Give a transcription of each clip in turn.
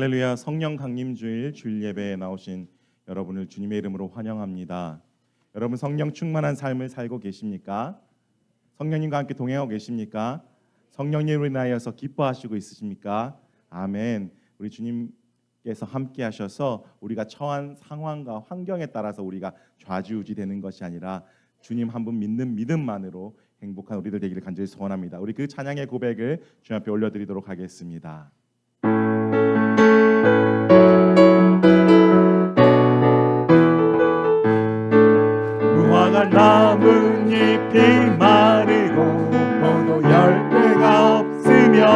할렐루야. 성령 강림주일 주일 예배에 나오신 여러분을 주님의 이름으로 환영합니다. 여러분 성령 충만한 삶을 살고 계십니까? 성령님과 함께 동행하고 계십니까? 성령님으로 인하여서 기뻐하시고 있으십니까? 아멘. 우리 주님께서 함께 하셔서 우리가 처한 상황과 환경에 따라서 우리가 좌지우지 되는 것이 아니라 주님 한 분 믿는 믿음만으로 행복한 우리들 되기를 간절히 소원합니다. 우리 그 찬양의 고백을 주님 앞에 올려드리도록 하겠습니다. 무화과 나뭇잎이 마르고 포도 열매가 없으며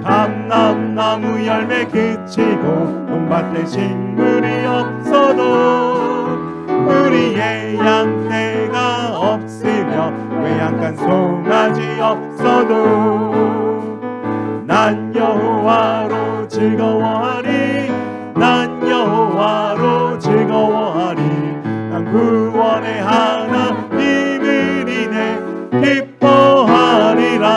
감람나무 열매 그치고 봄밭에 식물이 없어도 우리의 양떼가 없으며 외양간 송아지 없어도 난 여호와로 즐거워하리 난 여호와로 즐거워하리 난 구원의 하나님을 인해 기뻐하리라.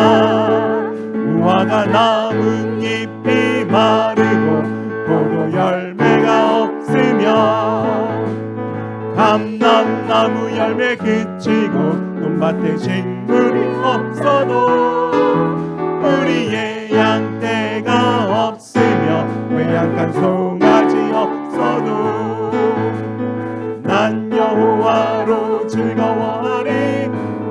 무화과 나뭇잎이 마르고 포도 열매가 없으며 감람나무 열매 그치고 봄밭에 식물이 없어도 우리의 양떼가 없으며 외양간 송아지 없어도 난 여호와로 즐거워하리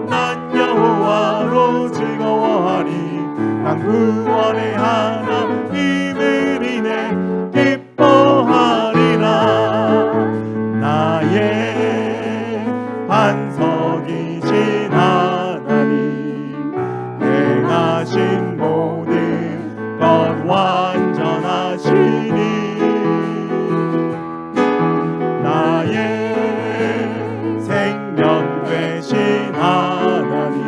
난 여호와로 즐거워하리 난 구원의 하나님을 인해 기뻐하리라. 나의 반석이신 하나님 행하신 모든 것 완전하시니 나의 생명 되신 하나님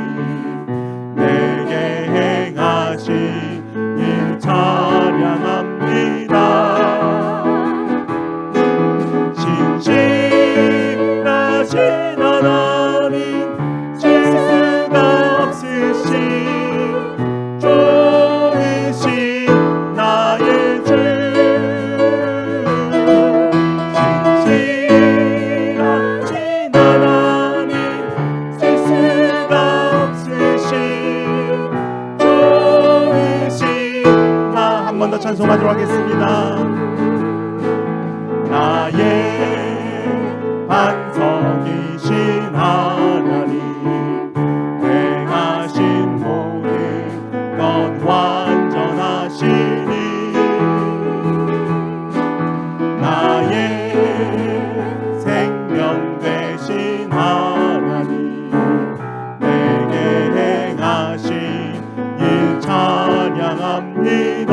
내게 행하신 일 찬양합니다. 신실하신 하나님 실수가 없으신 좋으신 나의 주 신실하신 하나님 실수가 없으신 좋으신 나 한 번 더 찬송하도록 하겠습니다. 나의 반석이신 하나님 행하신 모든 것 완전하시니 나의 생명 되신 하나님 내게 행하신 일 찬양합니다.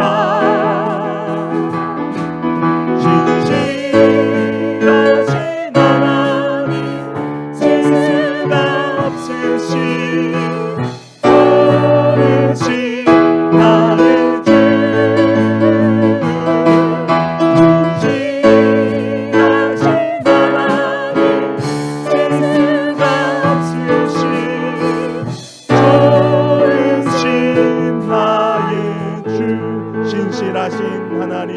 신실하신 하나님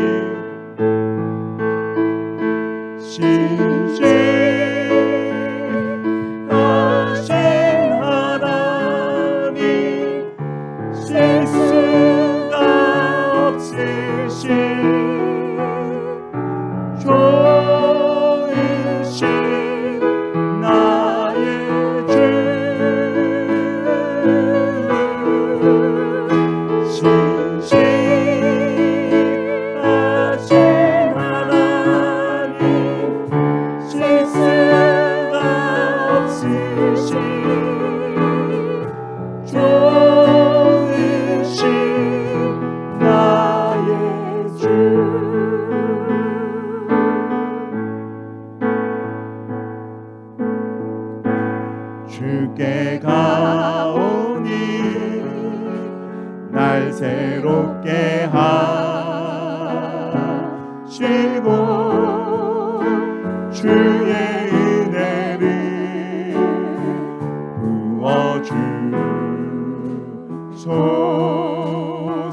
신실하신 하나님 실수가 없으신 좋으신 나의 주 주께 가오니 날 새롭게 하시고 주의 은혜를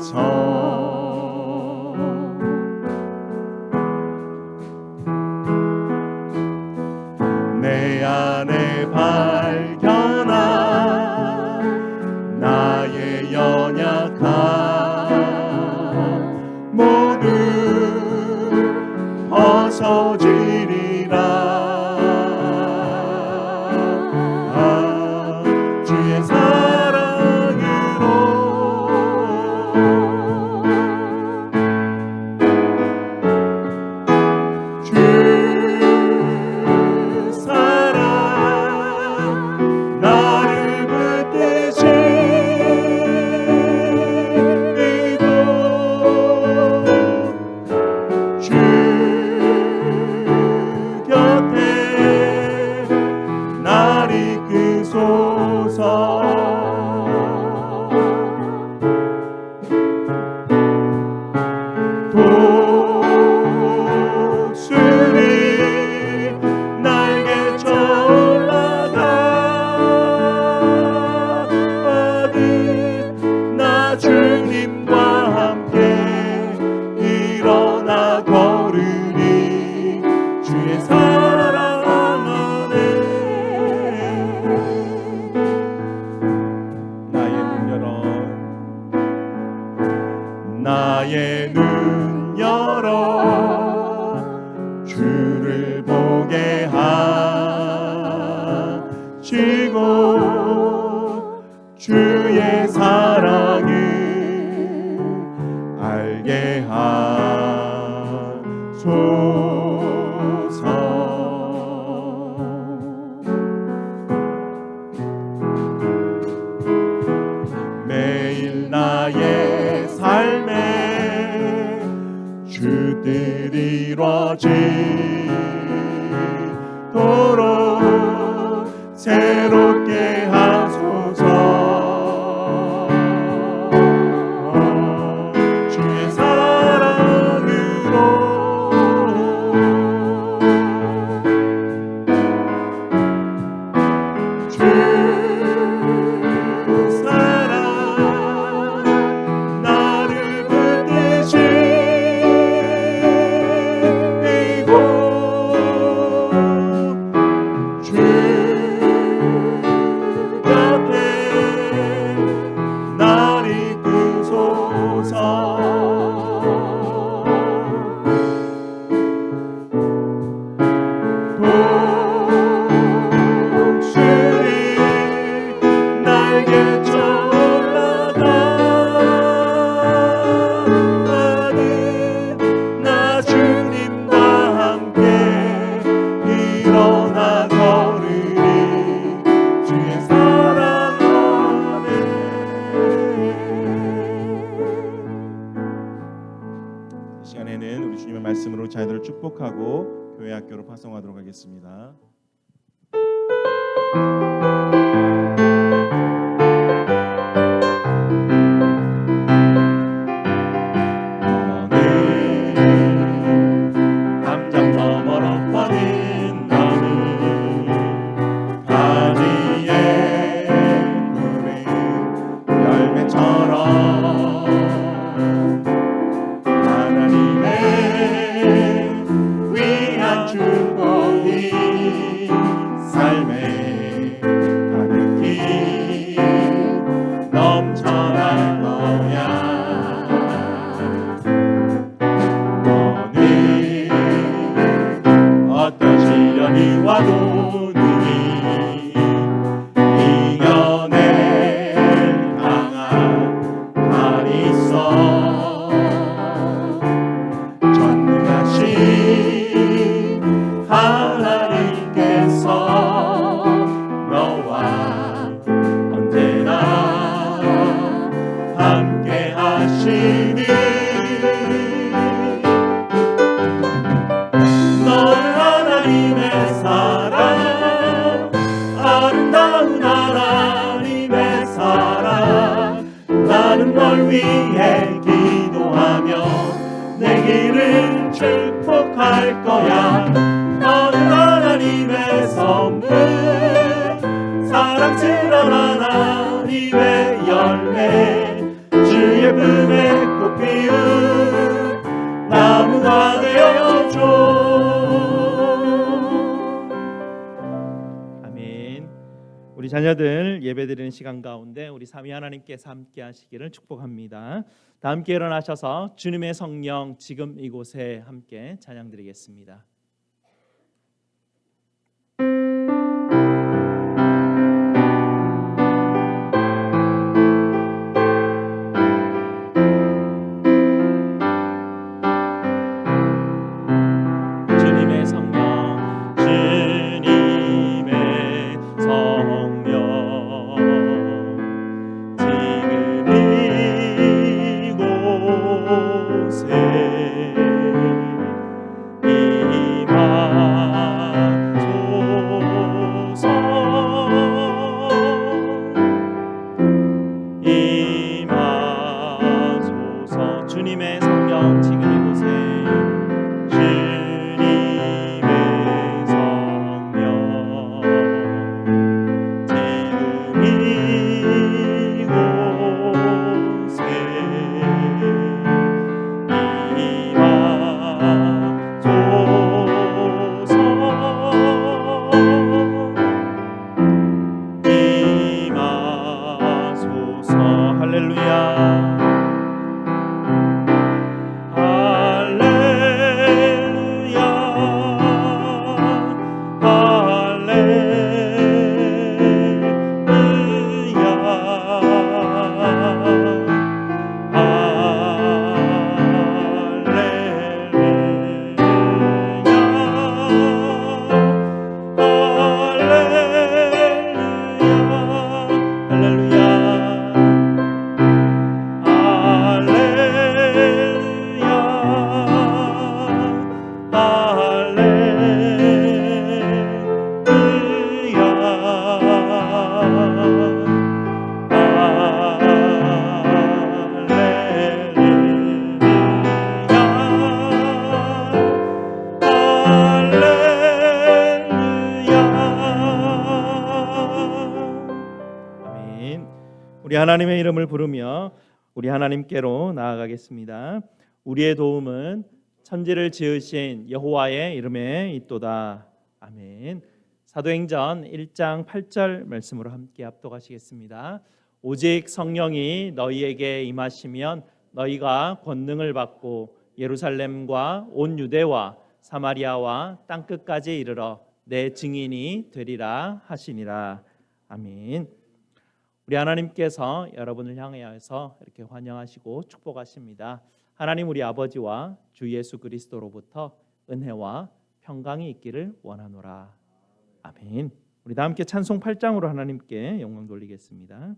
부어주소서. 매일 나의 삶에 주들 이루어지도록 새롭게 하소서. 주의 사랑으로 주 사랑 나를 붙드시고 주 곁에 날 이끄소서. 독수리 날개쳐 올라가는 나 주님과 함께 일어나 걸으리 주의 사랑 안에. 이 시간에는 우리 주님의 말씀으로 자녀들을 축복하고 교회 학교로 파송하도록 하겠습니다. 담장 너머로 뻗은 너는 가지에 푸른 열매처럼 하나님의 위한 축복이 삶에 가득히 넘쳐날 거야. 어떤 시련이 와도 능히 이겨낼 강한 팔이 있어. 전능하신 하나님께서 너와 언제나 함께 하시니 하나님의 사랑 아름다운 하나님의 사랑 나는 널 위해 기도하며 내 길을 축복할 거야. 너는 하나님의 선물 사랑스러운 하나님의 열매 주의 품에 꽃 피운 나무가 되어줘. 우리 자녀들 예배드리는 시간 가운데 우리 삼위 하나님께서 함께 하시기를 축복합니다. 다 함께 일어나셔서 주님의 성령 지금 이곳에 함께 찬양드리겠습니다. 주님의 성령 주님의 성령 지금 이곳에 하나님의 이름을 부르며 우리 하나님께로 나아가겠습니다. 우리의 도움은 천지를 지으신 여호와의 이름에 있도다. 아멘. 사도행전 1장 8절 말씀으로 함께 합독하시겠습니다. 오직 성령이 너희에게 임하시면 너희가 권능을 받고 예루살렘과 온 유대와 사마리아와 땅끝까지 이르러 내 증인이 되리라 하시니라. 아멘. 우리 하나님께서 여러분을 향하여서 이렇게 환영하시고 축복하십니다. 하나님 우리 아버지와 주 예수 그리스도로부터 은혜와 평강이 있기를 원하노라. 아멘. 우리 다 함께 찬송 8장으로 하나님께 영광 돌리겠습니다.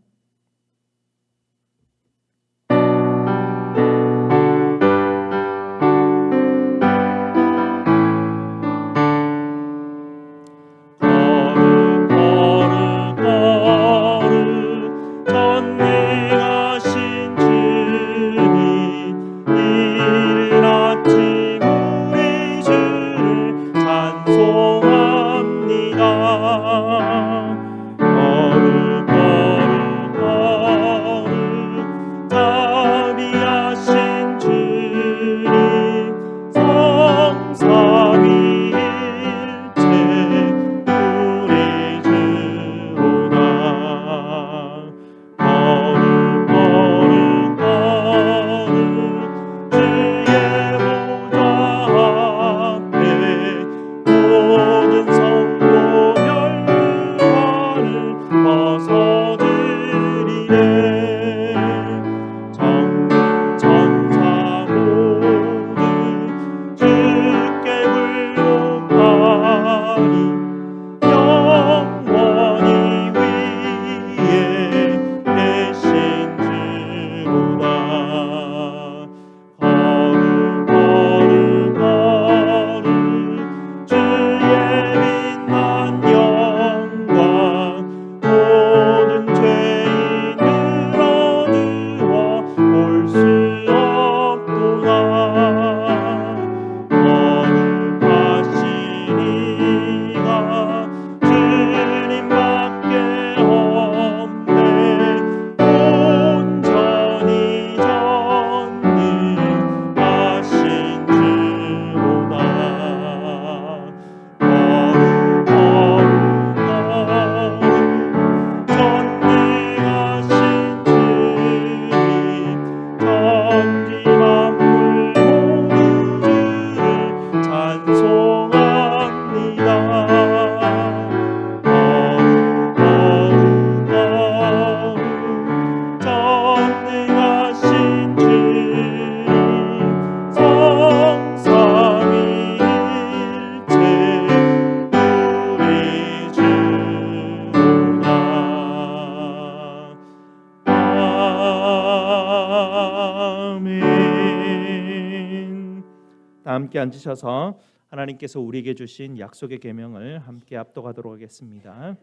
함께 앉으셔서 하나님께서 우리에게 주신 약속의 계명을 함께 합독하도록 하겠습니다.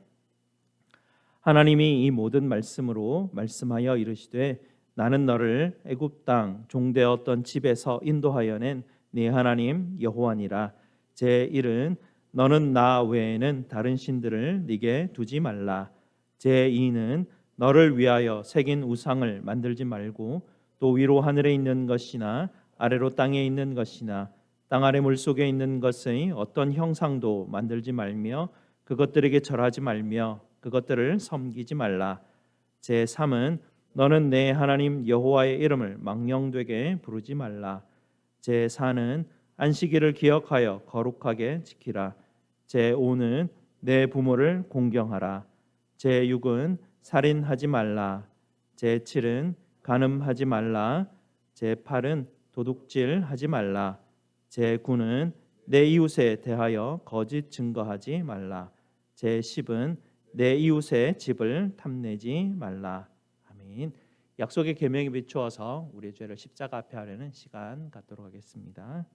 하나님이 이 모든 말씀으로 말씀하여 이르시되 나는 너를 애굽 땅 종되었던 집에서 인도하여 낸 네 하나님 여호와니라. 제 1은 너는 나 외에는 다른 신들을 네게 두지 말라. 제 2는 너를 위하여 새긴 우상을 만들지 말고 또 위로 하늘에 있는 것이나 아래로 땅에 있는 것이나 땅 아래 물속에 있는 것의 어떤 형상도 만들지 말며 그것들에게 절하지 말며 그것들을 섬기지 말라. 제 3은 너는 내 하나님 여호와의 이름을 망령되게 부르지 말라. 제 4는 안식일을 기억하여 거룩하게 지키라. 제 5는 내 부모를 공경하라. 제 6은 살인하지 말라. 제 7은 간음하지 말라. 제 8은 도둑질하지 말라. 제 9는 내 이웃에 대하여 거짓 증거하지 말라. 제 10은 내 이웃의 집을 탐내지 말라. 아멘. 약속의 계명에 비추어서 우리의 죄를 십자가 앞에 하려는 시간 갖도록 하겠습니다.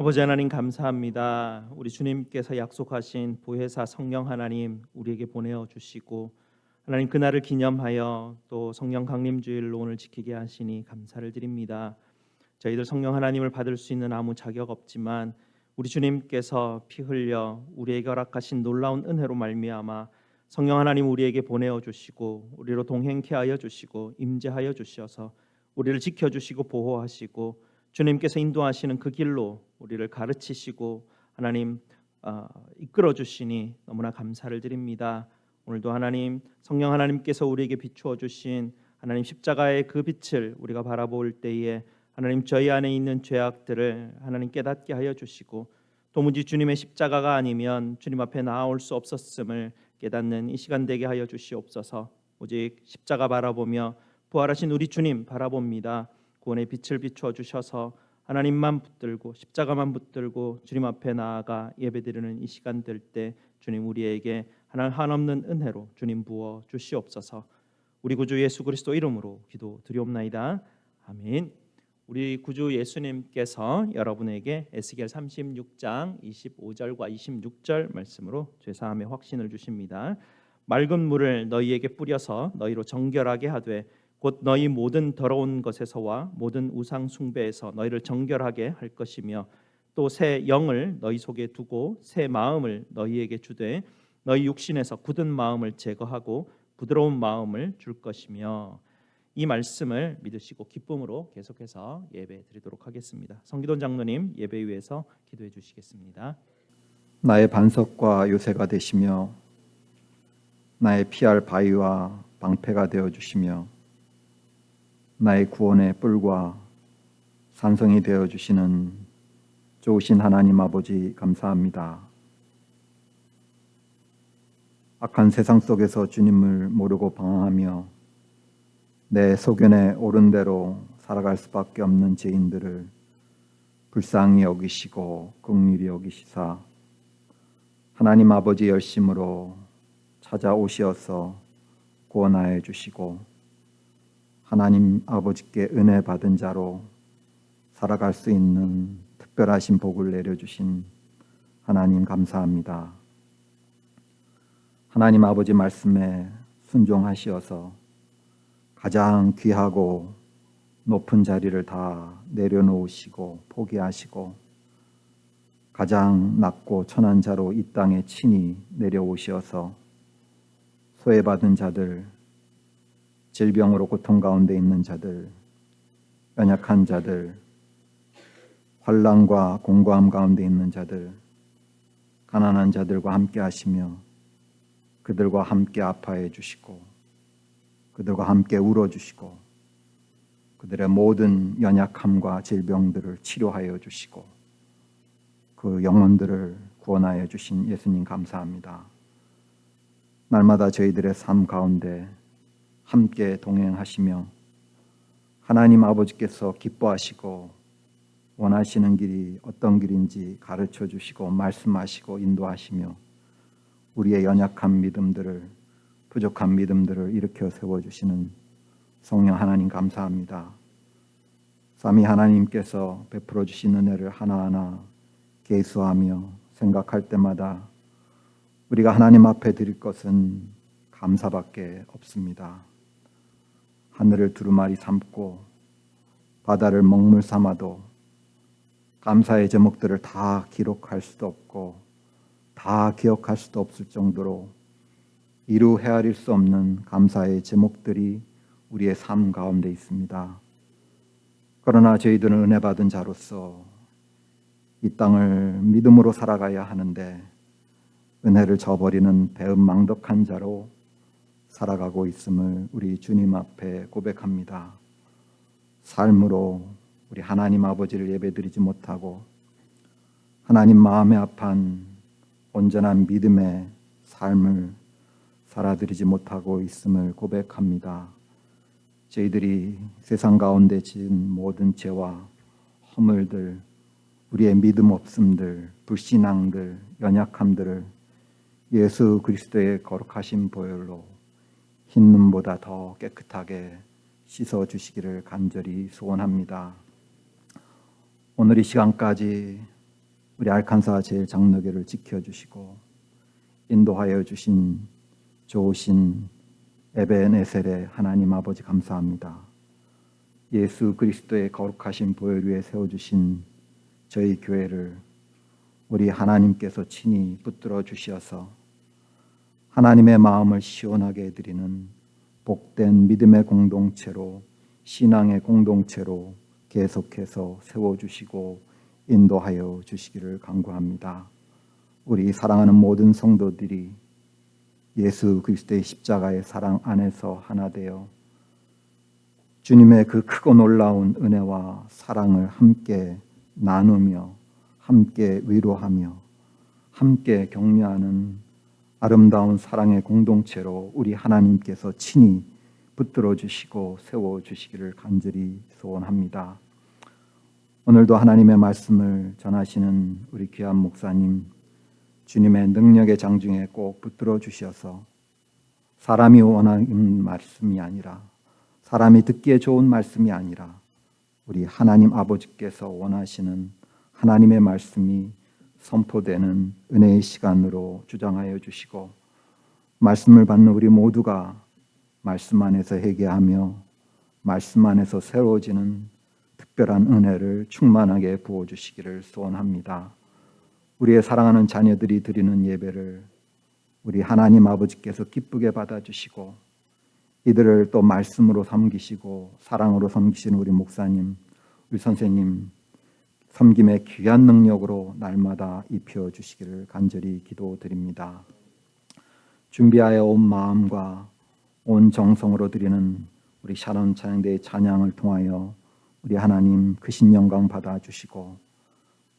아버지 하나님 감사합니다. 우리 주님께서 약속하신 보혜사 성령 하나님 우리에게 보내어 주시고 하나님 그날을 기념하여 또 성령 강림주일로 오늘 지키게 하시니 감사를 드립니다. 저희들 성령 하나님을 받을 수 있는 아무 자격 없지만 우리 주님께서 피 흘려 우리에게 허락하신 놀라운 은혜로 말미암아 성령 하나님 우리에게 보내어 주시고 우리로 동행케 하여 주시고 임재하여 주셔서 우리를 지켜 주시고 보호하시고 주님께서 인도하시는 그 길로 우리를 가르치시고 하나님 이끌어 주시니 너무나 감사를 드립니다. 오늘도 하나님 성령 하나님께서 우리에게 비추어 주신 하나님 십자가의 그 빛을 우리가 바라볼 때에 하나님 저희 안에 있는 죄악들을 하나님 깨닫게 하여 주시고 도무지 주님의 십자가가 아니면 주님 앞에 나아올 수 없었음을 깨닫는 이 시간 되게 하여 주시옵소서. 오직 십자가 바라보며 부활하신 우리 주님 바라봅니다. 구원의 빛을 비추어 주셔서 하나님만 붙들고 십자가만 붙들고 주님 앞에 나아가 예배드리는 이 시간 될 때 주님 우리에게 하나님 한없는 은혜로 주님 부어 주시옵소서. 우리 구주 예수 그리스도 이름으로 기도드리옵나이다. 아멘. 우리 구주 예수님께서 여러분에게 에스겔 36장 25절과 26절 말씀으로 죄사함의 확신을 주십니다. 맑은 물을 너희에게 뿌려서 너희로 정결하게 하되 곧 너희 모든 더러운 것에서와 모든 우상 숭배에서 너희를 정결하게 할 것이며 또 새 영을 너희 속에 두고 새 마음을 너희에게 주되 너희 육신에서 굳은 마음을 제거하고 부드러운 마음을 줄 것이며 이 말씀을 믿으시고 기쁨으로 계속해서 예배 드리도록 하겠습니다. 성기돈 장로님 예배 위에서 기도해 주시겠습니다. 나의 반석과 요새가 되시며 나의 피할 바위와 방패가 되어 주시며 나의 구원의 뿔과 산성이 되어 주시는 좋으신 하나님 아버지 감사합니다. 악한 세상 속에서 주님을 모르고 방황하며 내 소견에 옳은 대로 살아갈 수밖에 없는 죄인들을 불쌍히 여기시고 긍휼히 여기시사 하나님 아버지 열심으로 찾아오시어서 구원하여 주시고 하나님 아버지께 은혜 받은 자로 살아갈 수 있는 특별하신 복을 내려주신 하나님 감사합니다. 하나님 아버지 말씀에 순종하시어서 가장 귀하고 높은 자리를 다 내려놓으시고 포기하시고 가장 낮고 천한 자로 이 땅에 친히 내려오시어서 소외받은 자들, 질병으로 고통 가운데 있는 자들, 연약한 자들, 환난과 공고함 가운데 있는 자들, 가난한 자들과 함께 하시며 그들과 함께 아파해 주시고 그들과 함께 울어 주시고 그들의 모든 연약함과 질병들을 치료하여 주시고 그 영혼들을 구원하여 주신 예수님 감사합니다. 날마다 저희들의 삶 가운데 함께 동행하시며 하나님 아버지께서 기뻐하시고 원하시는 길이 어떤 길인지 가르쳐 주시고 말씀하시고 인도하시며 우리의 연약한 믿음들을 부족한 믿음들을 일으켜 세워주시는 성령 하나님 감사합니다. 삼위 하나님께서 베풀어 주신 은혜를 하나하나 계수하며 생각할 때마다 우리가 하나님 앞에 드릴 것은 감사밖에 없습니다. 하늘을 두루마리 삼고 바다를 먹물 삼아도 감사의 제목들을 다 기록할 수도 없고 다 기억할 수도 없을 정도로 이루 헤아릴 수 없는 감사의 제목들이 우리의 삶 가운데 있습니다. 그러나 저희들은 은혜 받은 자로서 이 땅을 믿음으로 살아가야 하는데 은혜를 저버리는 배은망덕한 자로 살아가고 있음을 우리 주님 앞에 고백합니다. 삶으로 우리 하나님 아버지를 예배드리지 못하고 하나님 마음에 합한 온전한 믿음의 삶을 살아드리지 못하고 있음을 고백합니다. 저희들이 세상 가운데 지은 모든 죄와 허물들, 우리의 믿음 없음들, 불신앙들, 연약함들을 예수 그리스도의 거룩하신 보혈로 흰 눈보다 더 깨끗하게 씻어 주시기를 간절히 소원합니다. 오늘 이 시간까지 우리 알칸사 제일장로교를 지켜주시고 인도하여 주신 좋으신 에벤에셀의 하나님 아버지 감사합니다. 예수 그리스도의 거룩하신 보혈 위에 세워주신 저희 교회를 우리 하나님께서 친히 붙들어 주시어서 하나님의 마음을 시원하게 해드리는 복된 믿음의 공동체로, 신앙의 공동체로 계속해서 세워주시고 인도하여 주시기를 간구합니다. 우리 사랑하는 모든 성도들이 예수 그리스도의 십자가의 사랑 안에서 하나 되어 주님의 그 크고 놀라운 은혜와 사랑을 함께 나누며 함께 위로하며 함께 격려하는 아름다운 사랑의 공동체로 우리 하나님께서 친히 붙들어 주시고 세워 주시기를 간절히 소원합니다. 오늘도 하나님의 말씀을 전하시는 우리 귀한 목사님, 주님의 능력의 장중에 꼭 붙들어 주셔서 사람이 원하는 말씀이 아니라, 사람이 듣기에 좋은 말씀이 아니라 우리 하나님 아버지께서 원하시는 하나님의 말씀이 선포되는 은혜의 시간으로 주장하여 주시고, 말씀을 받는 우리 모두가 말씀 안에서 회개하며 말씀 안에서 새로워지는 특별한 은혜를 충만하게 부어주시기를 소원합니다. 우리의 사랑하는 자녀들이 드리는 예배를 우리 하나님 아버지께서 기쁘게 받아주시고 이들을 또 말씀으로 섬기시고 사랑으로 섬기시는 우리 목사님, 우리 선생님 섬김의 귀한 능력으로 날마다 입혀주시기를 간절히 기도드립니다. 준비하여 온 마음과 온 정성으로 드리는 우리 샤론 찬양대의 찬양을 통하여 우리 하나님 크신 영광 받아주시고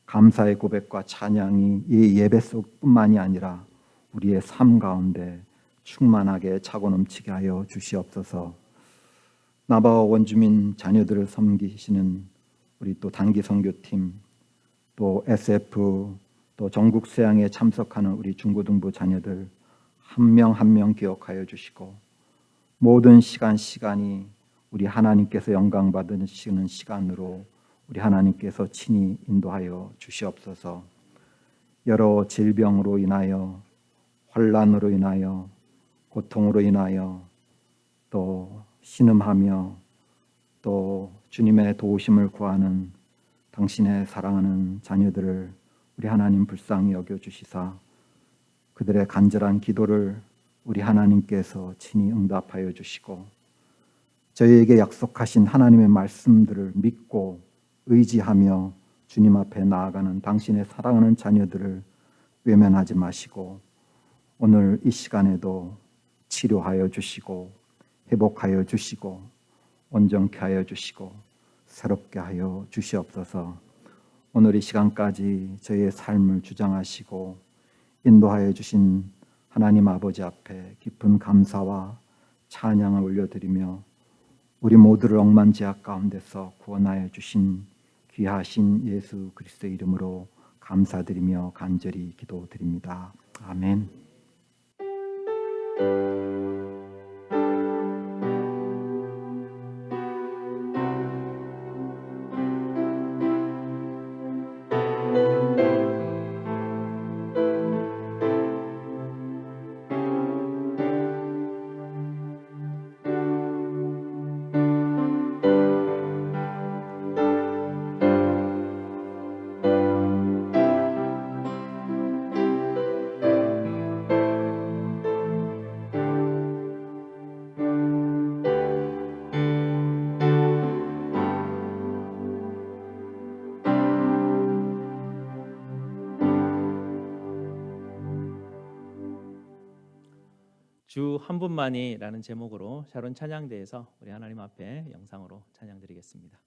감사의 고백과 찬양이 이 예배 속뿐만이 아니라 우리의 삶 가운데 충만하게 차고 넘치게 하여 주시옵소서. 나바와 원주민 자녀들을 섬기시는 우리 또 단기 선교팀, 또 SF, 또 전국 수양에 참석하는 우리 중고등부 자녀들 한 명 한 명 기억하여 주시고 모든 시간이 우리 하나님께서 영광 받으시는 시간으로 우리 하나님께서 친히 인도하여 주시옵소서. 여러 질병으로 인하여, 환난으로 인하여, 고통으로 인하여 또 신음하며 또 주님의 도우심을 구하는 당신의 사랑하는 자녀들을 우리 하나님 불쌍히 여겨주시사 그들의 간절한 기도를 우리 하나님께서 친히 응답하여 주시고 저희에게 약속하신 하나님의 말씀들을 믿고 의지하며 주님 앞에 나아가는 당신의 사랑하는 자녀들을 외면하지 마시고 오늘 이 시간에도 치료하여 주시고 회복하여 주시고 온전케 하여 주시고 새롭게 하여 주시옵소서. 오늘 이 시간까지 저희의 삶을 주장하시고 인도하여 주신 하나님 아버지 앞에 깊은 감사와 찬양을 올려드리며 우리 모두를 억만제약 가운데서 구원하여 주신 귀하신 예수 그리스도의 이름으로 감사드리며 간절히 기도드립니다. 아멘. 주 한 분만이라는 제목으로 샤론 찬양대에서 우리 하나님 앞에 영상으로 찬양드리겠습니다.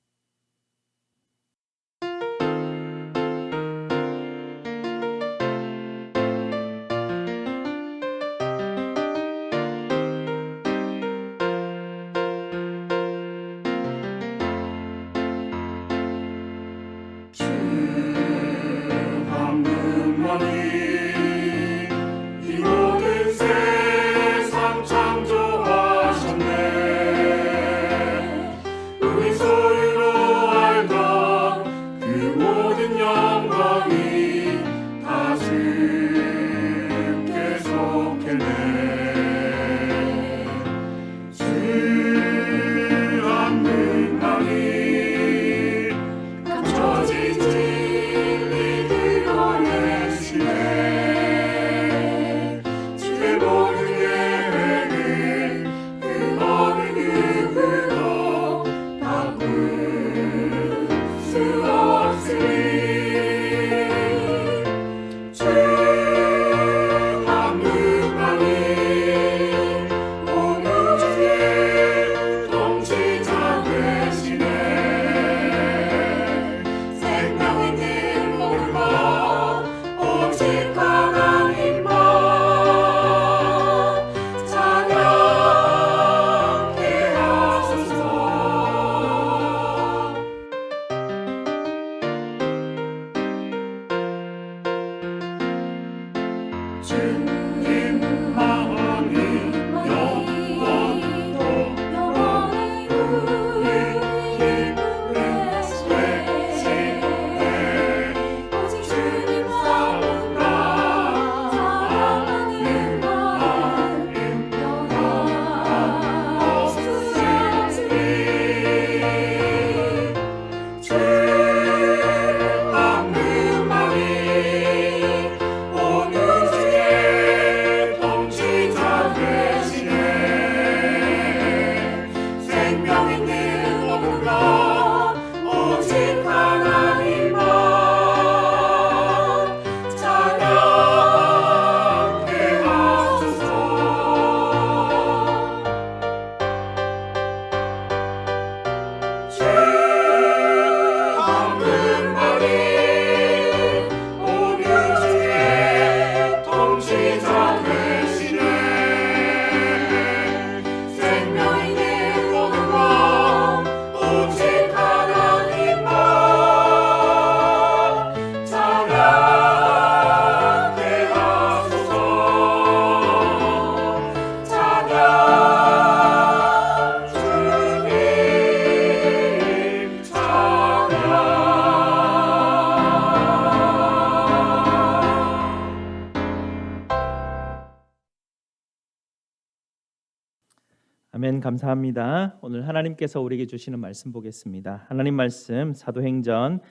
우리 소유로 아멘. 감사합니다. 오늘 하나님께서 우리에게 주시는 말씀 보겠습니다. 하나님 말씀 사도행전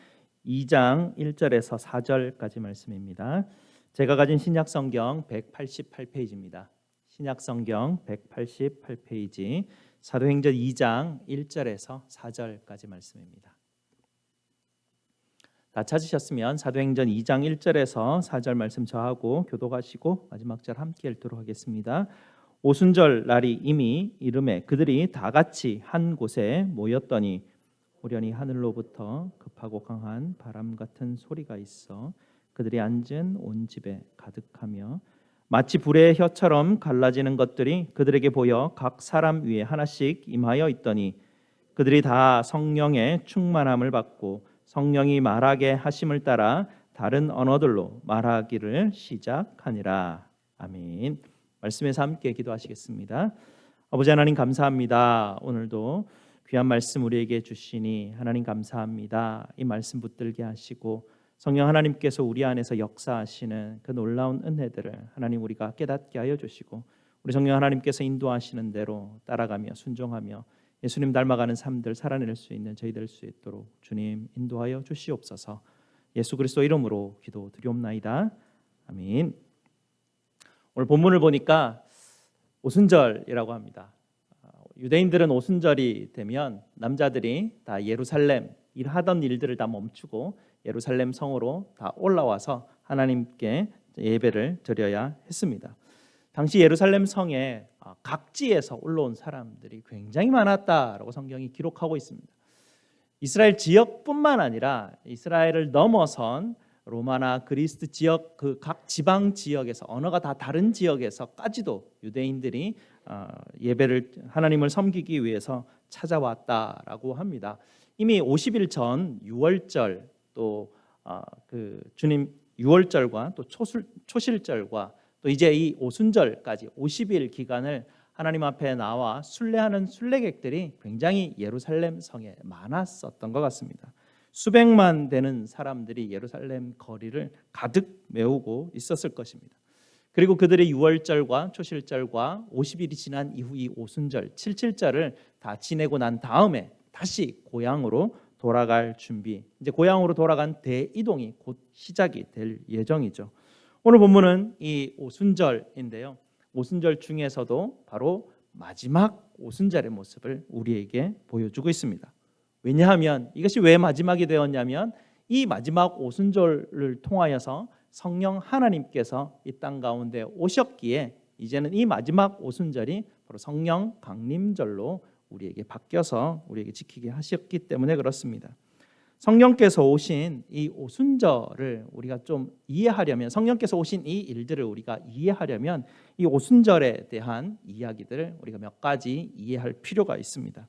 2장 1절에서 4절까지 말씀입니다. 제가 가진 신약 성경 188페이지입니다. 신약 성경 188페이지 사도행전 2장 1절에서 4절까지 말씀입니다. 다 찾으셨으면 사도행전 2장 1절에서 4절 말씀 저하고 교독하시고 마지막 절 함께 읽도록 하겠습니다. 오순절 날이 이미 이름에 그들이 다 같이 한 곳에 모였더니 우연히 하늘로부터 급하고 강한 바람 같은 소리가 있어 그들이 앉은 온 집에 가득하며 마치 불의 혀처럼 갈라지는 것들이 그들에게 보여 각 사람 위에 하나씩 임하여 있더니 그들이 다 성령의 충만함을 받고 성령이 말하게 하심을 따라 다른 언어들로 말하기를 시작하니라. 아멘. 말씀에서 함께 기도하시겠습니다. 아버지 하나님 감사합니다. 오늘도 귀한 말씀 우리에게 주시니 하나님 감사합니다. 이 말씀 붙들게 하시고 성령 하나님께서 우리 안에서 역사하시는 그 놀라운 은혜들을 하나님 우리가 깨닫게 하여 주시고 우리 성령 하나님께서 인도하시는 대로 따라가며 순종하며 예수님 닮아가는 삶들 살아낼 수 있는 저희 될 수 있도록 주님 인도하여 주시옵소서. 예수 그리스도 이름으로 기도드리옵나이다. 아멘. 오늘 본문을 보니까 오순절이라고 합니다. 유대인들은 오순절이 되면 남자들이 다 예루살렘 일하던 일들을 다 멈추고 예루살렘 성으로 다 올라와서 하나님께 예배를 드려야 했습니다. 당시 예루살렘 성에 각지에서 올라온 사람들이 굉장히 많았다라고 성경이 기록하고 있습니다. 이스라엘 지역뿐만 아니라 이스라엘을 넘어선 로마나 그리스 지역 그 각 지방 지역에서 언어가 다 다른 지역에서까지도 유대인들이 예배를 하나님을 섬기기 위해서 찾아왔다라고 합니다. 이미 50일 전 유월절 또 그 주님 유월절과 또 초실절과 또 이제 이 오순절까지 50일 기간을 하나님 앞에 나와 순례하는 순례객들이 굉장히 예루살렘 성에 많았었던 것 같습니다. 수백만 되는 사람들이 예루살렘 거리를 가득 메우고 있었을 것입니다. 그리고 그들이 유월절과 초실절과 50일이 지난 이후 이 오순절, 77절을 다 지내고 난 다음에 다시 고향으로 돌아갈 준비, 이제 고향으로 돌아간 대이동이 곧 시작이 될 예정이죠. 오늘 본문은 이 오순절인데요. 오순절 중에서도 바로 마지막 오순절의 모습을 우리에게 보여주고 있습니다. 왜냐하면 이것이 왜 마지막이 되었냐면 이 마지막 오순절을 통하여서 성령 하나님께서 이 땅 가운데 오셨기에 이제는 이 마지막 오순절이 바로 성령 강림절로 우리에게 바뀌어서 우리에게 지키게 하셨기 때문에 그렇습니다. 성령께서 오신 이 오순절을 우리가 좀 이해하려면 성령께서 오신 이 일들을 우리가 이해하려면 이 오순절에 대한 이야기들을 우리가 몇 가지 이해할 필요가 있습니다.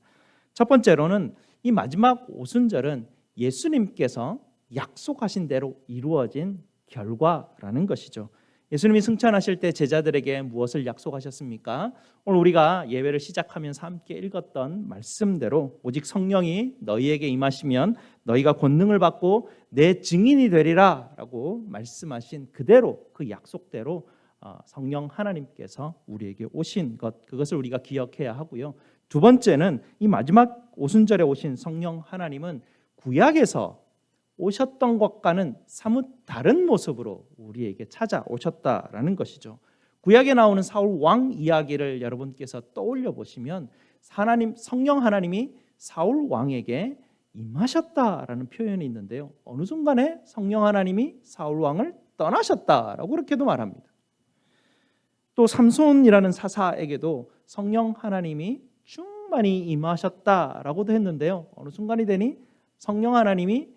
첫 번째로는 이 마지막 오순절은 예수님께서 약속하신 대로 이루어진 결과라는 것이죠. 예수님이 승천하실 때 제자들에게 무엇을 약속하셨습니까? 오늘 우리가 예배를 시작하면서 함께 읽었던 말씀대로 오직 성령이 너희에게 임하시면 너희가 권능을 받고 내 증인이 되리라 라고 말씀하신 그대로 그 약속대로 성령 하나님께서 우리에게 오신 것, 그것을 우리가 기억해야 하고요. 두 번째는 이 마지막 오순절에 오신 성령 하나님은 구약에서 오셨던 것과는 사뭇 다른 모습으로 우리에게 찾아오셨다라는 것이죠. 구약에 나오는 사울 왕 이야기를 여러분께서 떠올려 보시면 성령 하나님이 사울 왕에게 임하셨다라는 표현이 있는데요. 어느 순간에 성령 하나님이 사울 왕을 떠나셨다라고 그렇게도 말합니다. 또 삼손이라는 사사에게도 성령 하나님이 충만히 임하셨다라고도 했는데요. 어느 순간이 되니 성령 하나님이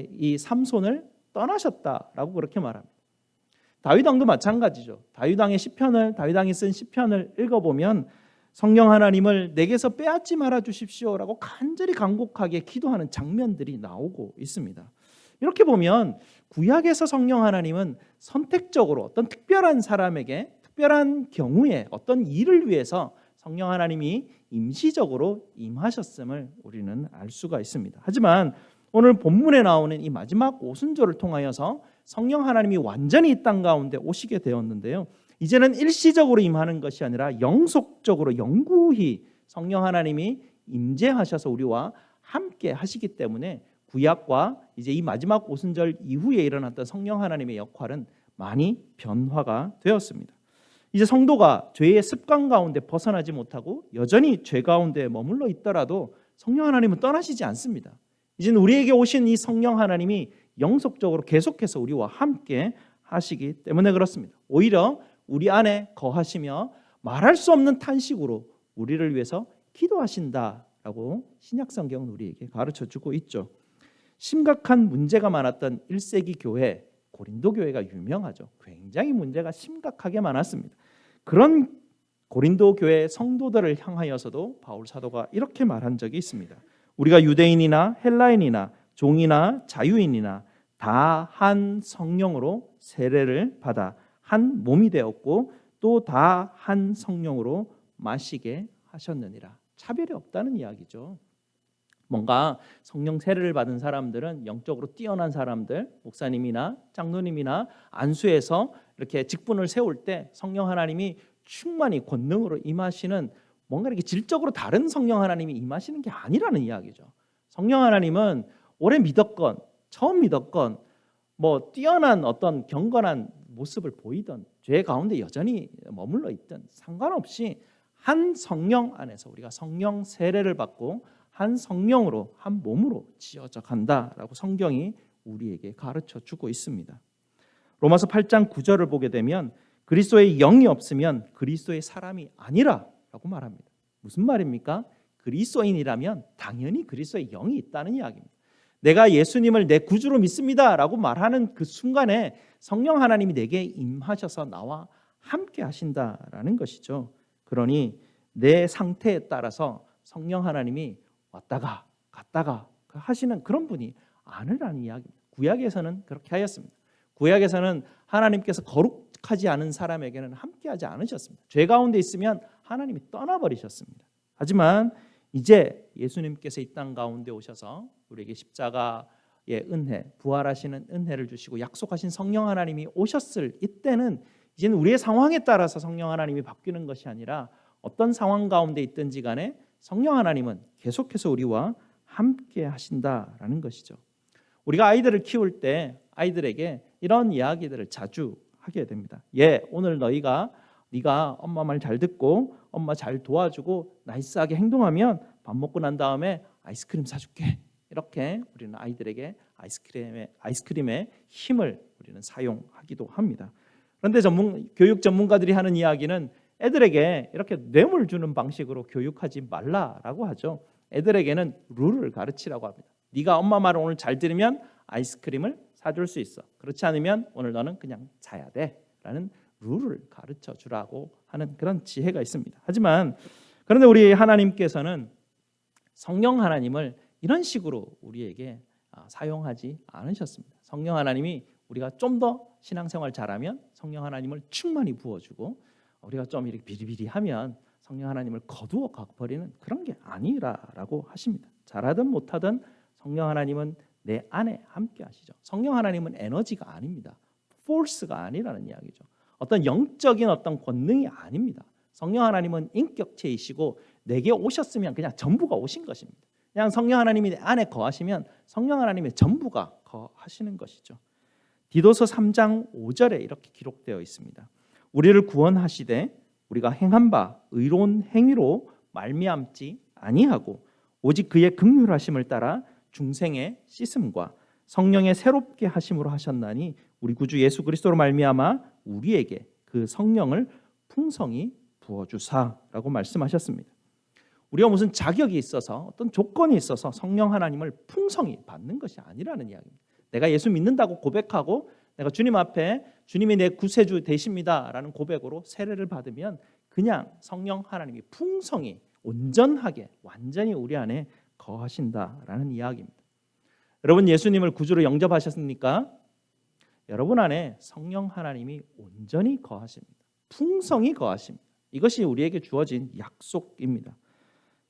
이 삼손을 떠나셨다라고 그렇게 말합니다. 다윗 왕도 마찬가지죠. 다윗 왕이 쓴 시편을 읽어보면 성령 하나님을 내게서 빼앗지 말아 주십시오라고 간절히 간곡하게 기도하는 장면들이 나오고 있습니다. 이렇게 보면 구약에서 성령 하나님은 선택적으로 어떤 특별한 사람에게 특별한 경우에 어떤 일을 위해서 성령 하나님이 임시적으로 임하셨음을 우리는 알 수가 있습니다. 하지만 오늘 본문에 나오는 이 마지막 오순절을 통하여서 성령 하나님이 완전히 이 땅 가운데 오시게 되었는데요. 이제는 일시적으로 임하는 것이 아니라 영속적으로 영구히 성령 하나님이 임재하셔서 우리와 함께 하시기 때문에 구약과 이제 이 마지막 오순절 이후에 일어났던 성령 하나님의 역할은 많이 변화가 되었습니다. 이제 성도가 죄의 습관 가운데 벗어나지 못하고 여전히 죄 가운데 머물러 있더라도 성령 하나님은 떠나시지 않습니다. 이제는 우리에게 오신 이 성령 하나님이 영속적으로 계속해서 우리와 함께 하시기 때문에 그렇습니다. 오히려 우리 안에 거하시며 말할 수 없는 탄식으로 우리를 위해서 기도하신다라고 신약성경은 우리에게 가르쳐주고 있죠. 심각한 문제가 많았던 1세기 교회, 고린도 교회가 유명하죠. 굉장히 문제가 심각하게 많았습니다. 그런 고린도 교회 성도들을 향하여서도 바울 사도가 이렇게 말한 적이 있습니다. 우리가 유대인이나 헬라인이나 종이나 자유인이나 다 한 성령으로 세례를 받아 한 몸이 되었고 또 다 한 성령으로 마시게 하셨느니라. 차별이 없다는 이야기죠. 뭔가 성령 세례를 받은 사람들은 영적으로 뛰어난 사람들, 목사님이나 장로님이나 안수에서 이렇게 직분을 세울 때 성령 하나님이 충만히 권능으로 임하시는 뭔가 이렇게 질적으로 다른 성령 하나님이 임하시는 게 아니라는 이야기죠. 성령 하나님은 오래 믿었건 처음 믿었건 뭐 뛰어난 어떤 경건한 모습을 보이던 죄 가운데 여전히 머물러 있던 상관없이 한 성령 안에서 우리가 성령 세례를 받고 한 성령으로 한 몸으로 지어져 간다라고 성경이 우리에게 가르쳐 주고 있습니다. 로마서 8장 9절을 보게 되면 그리스도의 영이 없으면 그리스도의 사람이 아니라라고 말합니다. 무슨 말입니까? 그리스도인이라면 당연히 그리스도의 영이 있다는 이야기입니다. 내가 예수님을 내 구주로 믿습니다라고 말하는 그 순간에 성령 하나님이 내게 임하셔서 나와 함께 하신다라는 것이죠. 그러니 내 상태에 따라서 성령 하나님이 왔다가 갔다가 하시는 그런 분이 아니라는 이야기입니다. 구약에서는 그렇게 하였습니다. 구약에서는 하나님께서 거룩하지 않은 사람에게는 함께하지 않으셨습니다. 죄 가운데 있으면 하나님이 떠나버리셨습니다. 하지만 이제 예수님께서 이 땅 가운데 오셔서 우리에게 십자가의 은혜, 부활하시는 은혜를 주시고 약속하신 성령 하나님이 오셨을 이때는 이제는 우리의 상황에 따라서 성령 하나님이 바뀌는 것이 아니라 어떤 상황 가운데 있든지 간에 성령 하나님은 계속해서 우리와 함께 하신다라는 것이죠. 우리가 아이들을 키울 때 아이들에게 이런 이야기들을 자주 하게 됩니다. 오늘 네가 엄마 말 잘 듣고 엄마 잘 도와주고 나이스하게 행동하면 밥 먹고 난 다음에 아이스크림 사줄게. 이렇게 우리는 아이들에게 아이스크림의 힘을 우리는 사용하기도 합니다. 그런데 교육 전문가들이 하는 이야기는 애들에게 이렇게 뇌물 주는 방식으로 교육하지 말라라고 하죠. 애들에게는 룰을 가르치라고 합니다. 네가 엄마 말을 오늘 잘 들으면 아이스크림을 사줄 수 있어. 그렇지 않으면 오늘 너는 그냥 자야 돼. 라는 룰을 가르쳐 주라고 하는 그런 지혜가 있습니다. 하지만 그런데 우리 하나님께서는 성령 하나님을 이런 식으로 우리에게 사용하지 않으셨습니다. 성령 하나님이 우리가 좀 더 신앙생활 잘하면 성령 하나님을 충만히 부어주고 우리가 좀 이렇게 비리비리하면 성령 하나님을 거두어 가버리는 그런 게 아니라라고 하십니다. 잘하든 못하든 성령 하나님은 내 안에 함께 하시죠. 성령 하나님은 에너지가 아닙니다. 포스가 아니라는 이야기죠. 어떤 영적인 어떤 권능이 아닙니다. 성령 하나님은 인격체이시고 내게 오셨으면 그냥 전부가 오신 것입니다. 그냥 성령 하나님이 내 안에 거하시면 성령 하나님의 전부가 거하시는 것이죠. 디도서 3장 5절에 이렇게 기록되어 있습니다. 우리를 구원하시되 우리가 행한 바 의로운 행위로 말미암지 아니하고 오직 그의 긍휼하심을 따라 중생의 씻음과 성령의 새롭게 하심으로 하셨나니 우리 구주 예수 그리스도로 말미암아 우리에게 그 성령을 풍성히 부어주사라고 말씀하셨습니다. 우리가 무슨 자격이 있어서 어떤 조건이 있어서 성령 하나님을 풍성히 받는 것이 아니라는 이야기입니다. 내가 예수 믿는다고 고백하고 내가 주님 앞에 주님이 내 구세주 되십니다라는 고백으로 세례를 받으면 그냥 성령 하나님이 풍성히 온전하게 완전히 우리 안에 거하신다라는 이야기입니다. 여러분 예수님을 구주로 영접하셨습니까? 여러분 안에 성령 하나님이 온전히 거하십니다. 풍성히 거하십니다. 이것이 우리에게 주어진 약속입니다.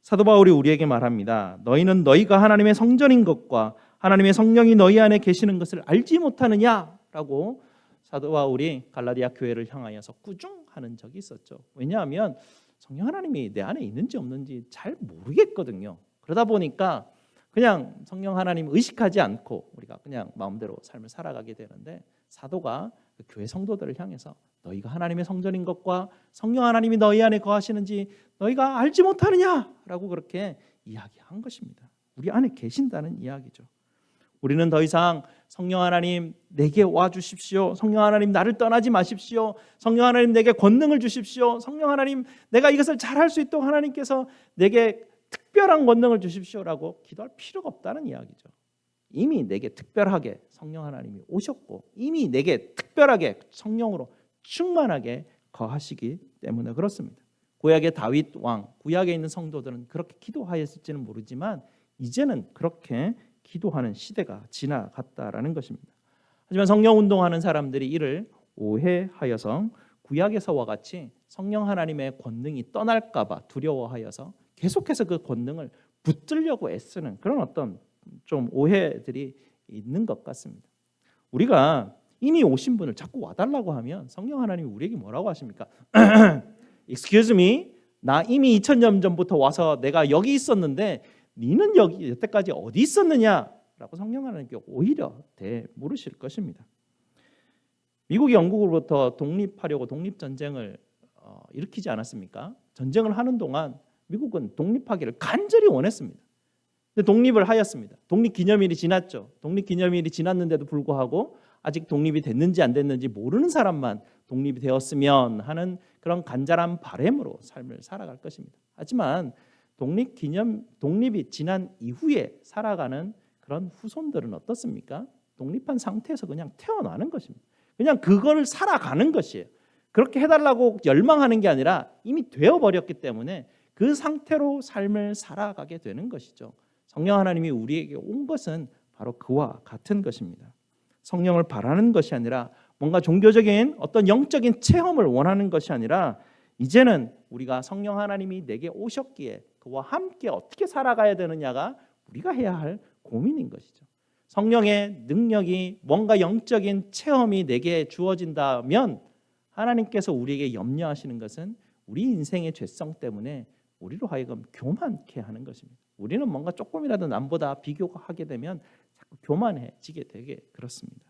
사도 바울이 우리에게 말합니다. 너희는 너희가 하나님의 성전인 것과 하나님의 성령이 너희 안에 계시는 것을 알지 못하느냐? 라고 사도 바울이 갈라디아 교회를 향하여서 꾸중하는 적이 있었죠. 왜냐하면 성령 하나님이 내 안에 있는지 없는지 잘 모르겠거든요. 그러다 보니까 그냥 성령 하나님 의식하지 않고 우리가 그냥 마음대로 삶을 살아가게 되는데, 사도가 그 교회 성도들을 향해서 너희가 하나님의 성전인 것과 성령 하나님이 너희 안에 거하시는지 너희가 알지 못하느냐라고 그렇게 이야기한 것입니다. 우리 안에 계신다는 이야기죠. 우리는 더 이상 성령 하나님 내게 와 주십시오, 성령 하나님 나를 떠나지 마십시오, 성령 하나님 내게 권능을 주십시오, 성령 하나님 내가 이것을 잘할 수 있도록 하나님께서 내게 특별한 권능을 주십시오라고 기도할 필요가 없다는 이야기죠. 이미 내게 특별하게 성령 하나님이 오셨고 이미 내게 특별하게 성령으로 충만하게 거하시기 때문에 그렇습니다. 구약의 다윗 왕, 구약에 있는 성도들은 그렇게 기도하였을지는 모르지만 이제는 그렇게 기도하는 시대가 지나갔다라는 것입니다. 하지만 성령 운동하는 사람들이 이를 오해하여서 구약에서와 같이 성령 하나님의 권능이 떠날까 봐 두려워하여서 계속해서 그 권능을 붙들려고 애쓰는 그런 어떤 좀 오해들이 있는 것 같습니다. 우리가 이미 오신 분을 자꾸 와달라고 하면 성령 하나님이 우리에게 뭐라고 하십니까? Excuse me, 나 이미 2000년 전부터 와서 내가 여기 있었는데 니는 여기 여태까지 어디 있었느냐라고 성령 하나님께 오히려 물으실 것입니다. 미국이 영국으로부터 독립하려고 독립전쟁을 일으키지 않았습니까? 전쟁을 하는 동안 미국은 독립하기를 간절히 원했습니다. 근데 독립을 하였습니다. 독립기념일이 지났죠. 독립기념일이 지났는데도 불구하고 아직 독립이 됐는지 안 됐는지 모르는 사람만 독립이 되었으면 하는 그런 간절한 바람으로 삶을 살아갈 것입니다. 하지만 독립이 지난 이후에 살아가는 그런 후손들은 어떻습니까? 독립한 상태에서 그냥 태어나는 것입니다. 그냥 그걸 살아가는 것이에요. 그렇게 해달라고 열망하는 게 아니라 이미 되어버렸기 때문에 그 상태로 삶을 살아가게 되는 것이죠. 성령 하나님이 우리에게 온 것은 바로 그와 같은 것입니다. 성령을 바라는 것이 아니라 뭔가 종교적인 어떤 영적인 체험을 원하는 것이 아니라 이제는 우리가 성령 하나님이 내게 오셨기에 그와 함께 어떻게 살아가야 되느냐가 우리가 해야 할 고민인 것이죠. 성령의 능력이 뭔가 영적인 체험이 내게 주어진다면 하나님께서 우리에게 염려하시는 것은 우리 인생의 죄성 때문에 우리로 하여금 교만케 하는 것입니다. 우리는 뭔가 조금이라도 남보다 비교하게 되면 자꾸 교만해지게 되게 그렇습니다.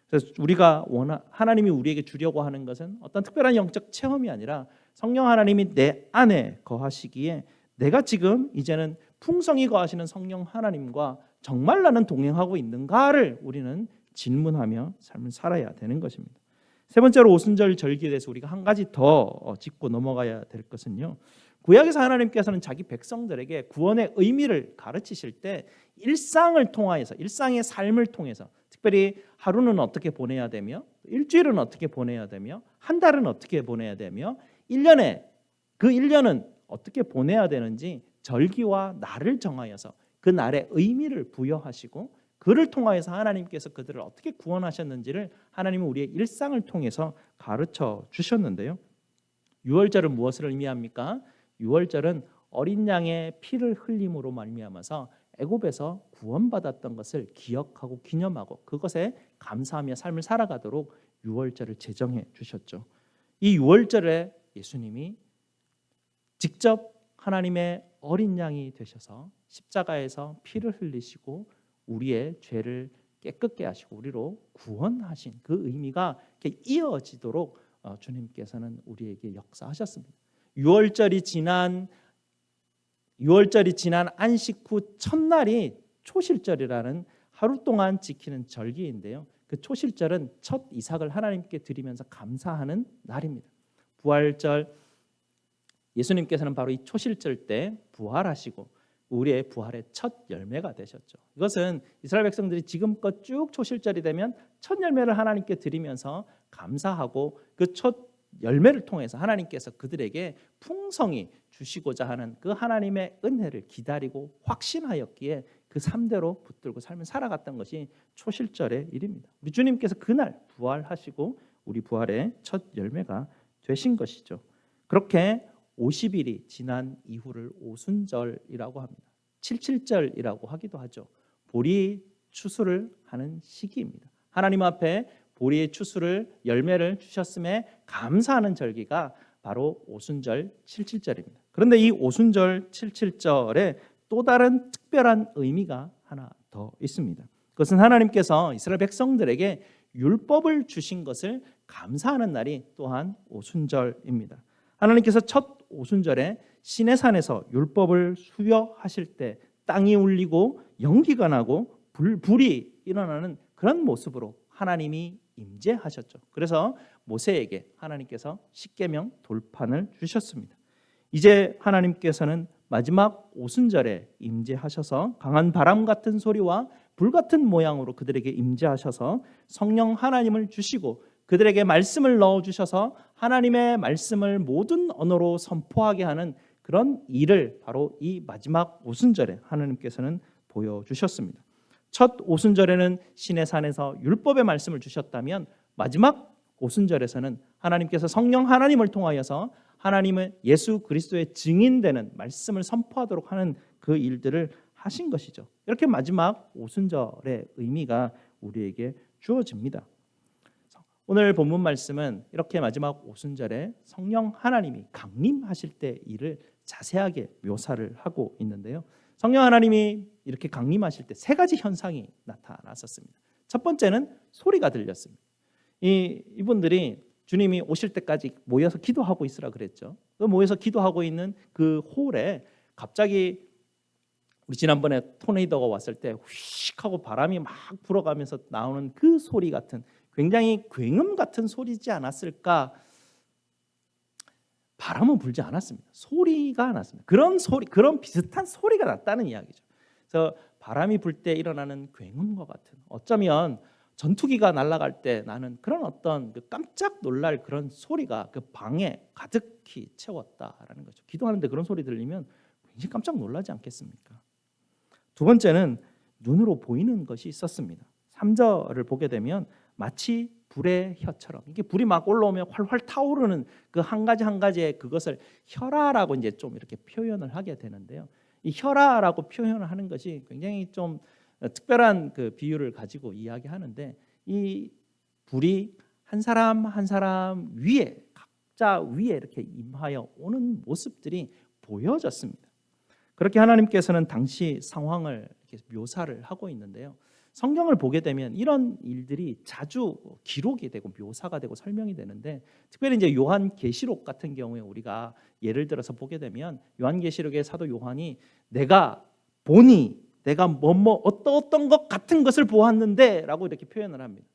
그래서 우리가 하나님이 우리에게 주려고 하는 것은 어떤 특별한 영적 체험이 아니라 성령 하나님이 내 안에 거하시기에 내가 지금 이제는 풍성히 거하시는 성령 하나님과 정말 나는 동행하고 있는가를 우리는 질문하며 삶을 살아야 되는 것입니다. 세 번째로 오순절 절기에 대해서 우리가 한 가지 더 짚고 넘어가야 될 것은요. 구약에서 하나님께서는 자기 백성들에게 구원의 의미를 가르치실 때 일상을 통하여서 일상의 삶을 통해서 특별히 하루는 어떻게 보내야 되며 일주일은 어떻게 보내야 되며 한 달은 어떻게 보내야 되며 1년에 그 1년은 어떻게 보내야 되는지 절기와 날을 정하여서 그 날의 의미를 부여하시고 그를 통하여서 하나님께서 그들을 어떻게 구원하셨는지를 하나님은 우리의 일상을 통해서 가르쳐 주셨는데요. 유월절은 무엇을 의미합니까? 유월절은 어린 양의 피를 흘림으로 말미암아서 애굽에서 구원받았던 것을 기억하고 기념하고 그것에 감사하며 삶을 살아가도록 유월절을 제정해 주셨죠. 이 유월절에 예수님이 직접 하나님의 어린 양이 되셔서 십자가에서 피를 흘리시고 우리의 죄를 깨끗게 하시고 우리로 구원하신 그 의미가 이렇게 이어지도록 주님께서는 우리에게 역사하셨습니다. 유월절이 지난 안식 후 첫날이 초실절이라는 하루 동안 지키는 절기인데요. 그 초실절은 첫 이삭을 하나님께 드리면서 감사하는 날입니다. 부활절, 예수님께서는 바로 이 초실절 때 부활하시고 우리의 부활의 첫 열매가 되셨죠. 이것은 이스라엘 백성들이 지금껏 쭉 초실절이 되면 첫 열매를 하나님께 드리면서 감사하고 그 첫 열매를 통해서 하나님께서 그들에게 풍성히 주시고자 하는 그 하나님의 은혜를 기다리고 확신하였기에 그 3대로 붙들고 삶을 살아갔던 것이 초실절의 일입니다. 우리 주님께서 그날 부활하시고 우리 부활의 첫 열매가 되신 것이죠. 그렇게 50일이 지난 이후를 오순절이라고 합니다. 77절이라고 하기도 하죠. 보리 추수를 하는 시기입니다. 하나님 앞에 보리의 추수를 열매를 주셨음에 감사하는 절기가 바로 오순절 77절입니다. 그런데 이 오순절 77절에 또 다른 특별한 의미가 하나 더 있습니다. 그것은 하나님께서 이스라엘 백성들에게 율법을 주신 것을 감사하는 날이 또한 오순절입니다. 하나님께서 첫 오순절에 시내산에서 율법을 수여하실 때 땅이 울리고 연기가 나고 불이 일어나는 그런 모습으로 하나님이 임재하셨죠. 그래서 모세에게 하나님께서 십계명 돌판을 주셨습니다. 이제 하나님께서는 마지막 오순절에 임재하셔서 강한 바람 같은 소리와 불 같은 모양으로 그들에게 임재하셔서 성령 하나님을 주시고 그들에게 말씀을 넣어주셔서 하나님의 말씀을 모든 언어로 선포하게 하는 그런 일을 바로 이 마지막 오순절에 하나님께서는 보여주셨습니다. 첫 오순절에는 시내산에서 율법의 말씀을 주셨다면 마지막 오순절에서는 하나님께서 성령 하나님을 통하여서 하나님의 예수 그리스도의 증인되는 말씀을 선포하도록 하는 그 일들을 하신 것이죠. 이렇게 마지막 오순절의 의미가 우리에게 주어집니다. 오늘 본문 말씀은 이렇게 마지막 오순절에 성령 하나님이 강림하실 때 일을 자세하게 묘사를 하고 있는데요. 성령 하나님이 이렇게 강림하실 때 세 가지 현상이 나타났었습니다. 첫 번째는 소리가 들렸습니다. 이분들이 주님이 오실 때까지 모여서 기도하고 있으라 그랬죠. 모여서 기도하고 있는 그 홀에 갑자기 우리 지난번에 토네이도가 왔을 때 휙 하고 바람이 막 불어가면서 나오는 그 소리 같은 굉장히 굉음 같은 소리지 않았을까? 바람은 불지 않았습니다. 소리가 났습니다. 그런 소리, 그런 비슷한 소리가 났다는 이야기죠. 그래서 바람이 불 때 일어나는 굉음과 같은, 어쩌면 전투기가 날아갈 때 나는 그런 어떤 그 깜짝 놀랄 그런 소리가 그 방에 가득히 채웠다라는 거죠. 기도하는데 그런 소리 들리면 굉장히 깜짝 놀라지 않겠습니까? 두 번째는 눈으로 보이는 것이 있었습니다. 3절을 보게 되면 마치 불의 혀처럼, 이게 불이 막 올라오면 활활 타오르는 그 한 가지 한 가지의 그것을 혈화라고 이제 좀 이렇게 표현을 하게 되는데요. 이 혈화라고 표현을 하는 것이 굉장히 좀 특별한 그 비유를 가지고 이야기하는데, 이 불이 한 사람 한 사람 위에, 각자 위에 이렇게 임하여 오는 모습들이 보여졌습니다. 그렇게 하나님께서는 당시 상황을 이렇게 묘사를 하고 있는데요. 성경을 보게 되면 이런 일들이 자주 기록이 되고 묘사가 되고 설명이 되는데, 특별히 이제 요한계시록 같은 경우에 우리가 예를 들어서 보게 되면 요한계시록의 사도 요한이 내가 보니, 내가 어떤 것 같은 것을 보았는데라고 이렇게 표현을 합니다.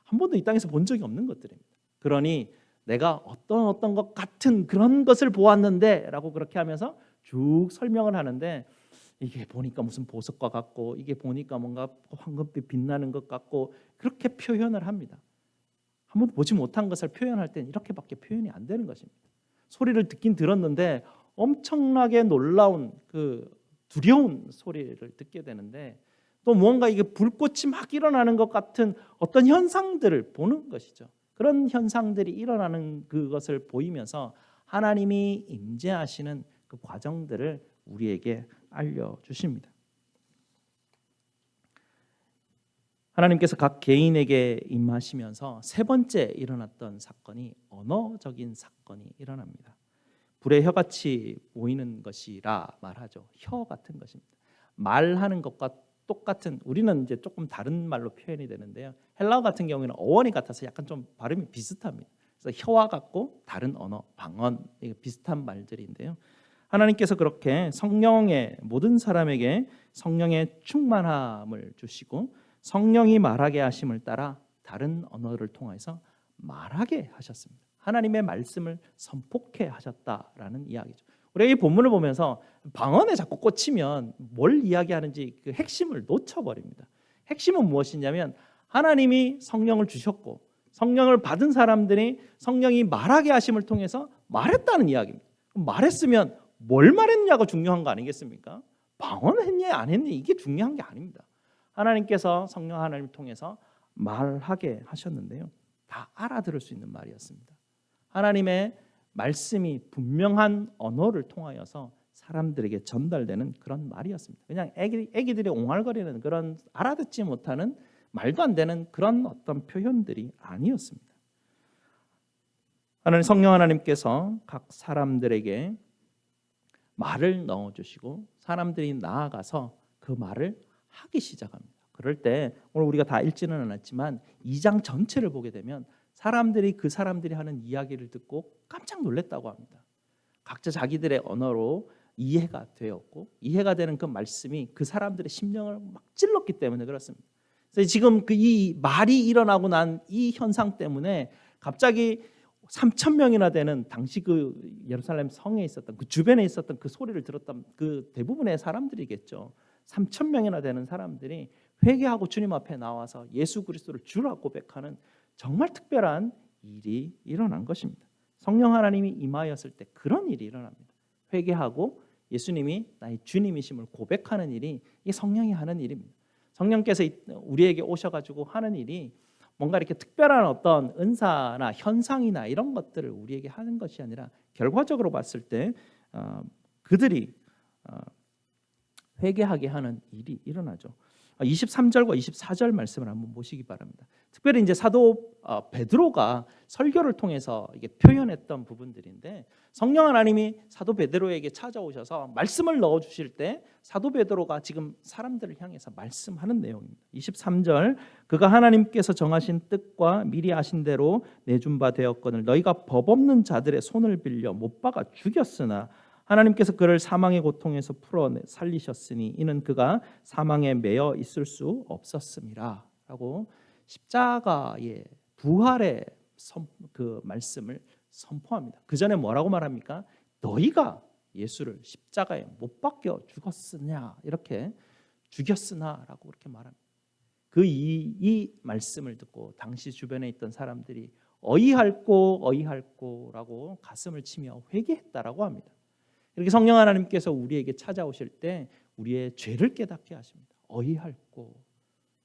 한 번도 이 땅에서 본 적이 없는 것들입니다. 그러니 내가 어떤 것 같은 그런 것을 보았는데라고 그렇게 하면서 쭉 설명을 하는데, 이게 보니까 무슨 보석과 같고, 이게 보니까 뭔가 황금빛 빛나는 것 같고, 그렇게 표현을 합니다. 한 번도 보지 못한 것을 표현할 때는 이렇게밖에 표현이 안 되는 것입니다. 소리를 듣긴 들었는데 엄청나게 놀라운 그 두려운 소리를 듣게 되는데, 또 무언가 이게 불꽃이 막 일어나는 것 같은 어떤 현상들을 보는 것이죠. 그런 현상들이 일어나는 그것을 보이면서 하나님이 임재하시는 그 과정들을 우리에게 알려주십니다. 하나님께서 각 개인에게 임하시면서 세 번째 일어났던 사건이 언어적인 사건이 일어납니다. 불의 혀같이 보이는 것이라 말하죠. 혀 같은 것입니다. 말하는 것과 똑같은, 우리는 이제 조금 다른 말로 표현이 되는데요. 헬라어 같은 경우에는 어원이 같아서 약간 좀 발음이 비슷합니다. 그래서 혀와 같고 다른 언어, 방언, 비슷한 말들인데요. 하나님께서 그렇게 성령의 모든 사람에게 성령의 충만함을 주시고 성령이 말하게 하심을 따라 다른 언어를 통해서 말하게 하셨습니다. 하나님의 말씀을 선포케 하셨다라는 이야기죠. 우리가 이 본문을 보면서 방언에 자꾸 꽂히면 뭘 이야기하는지 그 핵심을 놓쳐버립니다. 핵심은 무엇이냐면 하나님이 성령을 주셨고 성령을 받은 사람들이 성령이 말하게 하심을 통해서 말했다는 이야기입니다. 말했으면 뭘 말했냐가 중요한 거 아니겠습니까? 방언을 했냐 안 했냐 이게 중요한 게 아닙니다. 하나님께서 성령 하나님을 통해서 말하게 하셨는데요. 다 알아들을 수 있는 말이었습니다. 하나님의 말씀이 분명한 언어를 통하여서 사람들에게 전달되는 그런 말이었습니다. 그냥 애기들이 옹알거리는 그런 알아듣지 못하는 말도 안 되는 그런 어떤 표현들이 아니었습니다. 하나님 성령 하나님께서 각 사람들에게 말을 넣어주시고 사람들이 나아가서 그 말을 하기 시작합니다. 그럴 때 오늘 우리가 다 읽지는 않았지만 2장 전체를 보게 되면 사람들이 그 사람들이 하는 이야기를 듣고 깜짝 놀랐다고 합니다. 각자 자기들의 언어로 이해가 되었고 이해가 되는 그 말씀이 그 사람들의 심령을 막 찔렀기 때문에 그렇습니다. 그래서 지금 이 말이 일어나고 난 이 현상 때문에 갑자기 3,000명이나 되는 당시 그 예루살렘 성에 있었던 그 주변에 있었던 그 소리를 들었던 그 대부분의 사람들이겠죠. 3,000명이나 되는 사람들이 회개하고 주님 앞에 나와서 예수 그리스도를 주라 고백하는 정말 특별한 일이 일어난 것입니다. 성령 하나님이 임하였을 때 그런 일이 일어납니다. 회개하고 예수님이 나의 주님이심을 고백하는 일이 이게 성령이 하는 일입니다. 성령께서 우리에게 오셔가지고 하는 일이 뭔가 이렇게 특별한 어떤 은사나 현상이나 이런 것들을 우리에게 하는 것이 아니라 결과적으로 봤을 때 그들이 회개하게 하는 일이 일어나죠. 23절과 24절 말씀을 한번 보시기 바랍니다. 특별히 이제 사도 베드로가 설교를 통해서 이게 표현했던 부분들인데 성령 하나님이 사도 베드로에게 찾아오셔서 말씀을 넣어 주실 때 사도 베드로가 지금 사람들을 향해서 말씀하는 내용입니다. 23절 그가 하나님께서 정하신 뜻과 미리 아신 대로 내준 바 되었거늘 너희가 법 없는 자들의 손을 빌려 못 박아 죽였으나 하나님께서 그를 사망의 고통에서 풀어 살리셨으니 이는 그가 사망에 매여 있을 수 없었음이라 라고 십자가의 부활의 그 말씀을 선포합니다. 그 전에 뭐라고 말합니까? 너희가 예수를 십자가에 못 박혀 죽었으냐 이렇게 죽였으나라고 그렇게 말합니다. 이 말씀을 듣고 당시 주변에 있던 사람들이 어이할꼬라고 가슴을 치며 회개했다라고 합니다. 이렇게 성령 하나님께서 우리에게 찾아오실 때 우리의 죄를 깨닫게 하십니다. 어이할꼬.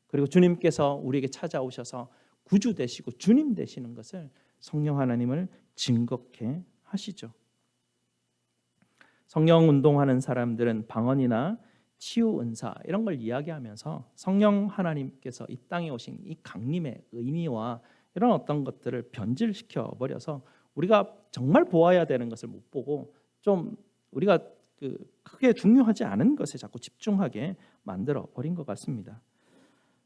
그리고 주님께서 우리에게 찾아오셔서 구주 되시고 주님 되시는 것을 성령 하나님을 증거케 하시죠. 성령 운동하는 사람들은 방언이나 치유 은사 이런 걸 이야기하면서 성령 하나님께서 이 땅에 오신 이 강림의 의미와 이런 어떤 것들을 변질시켜 버려서 우리가 정말 보아야 되는 것을 못 보고 좀 우리가 크게 중요하지 않은 것에 자꾸 집중하게 만들어 버린 것 같습니다.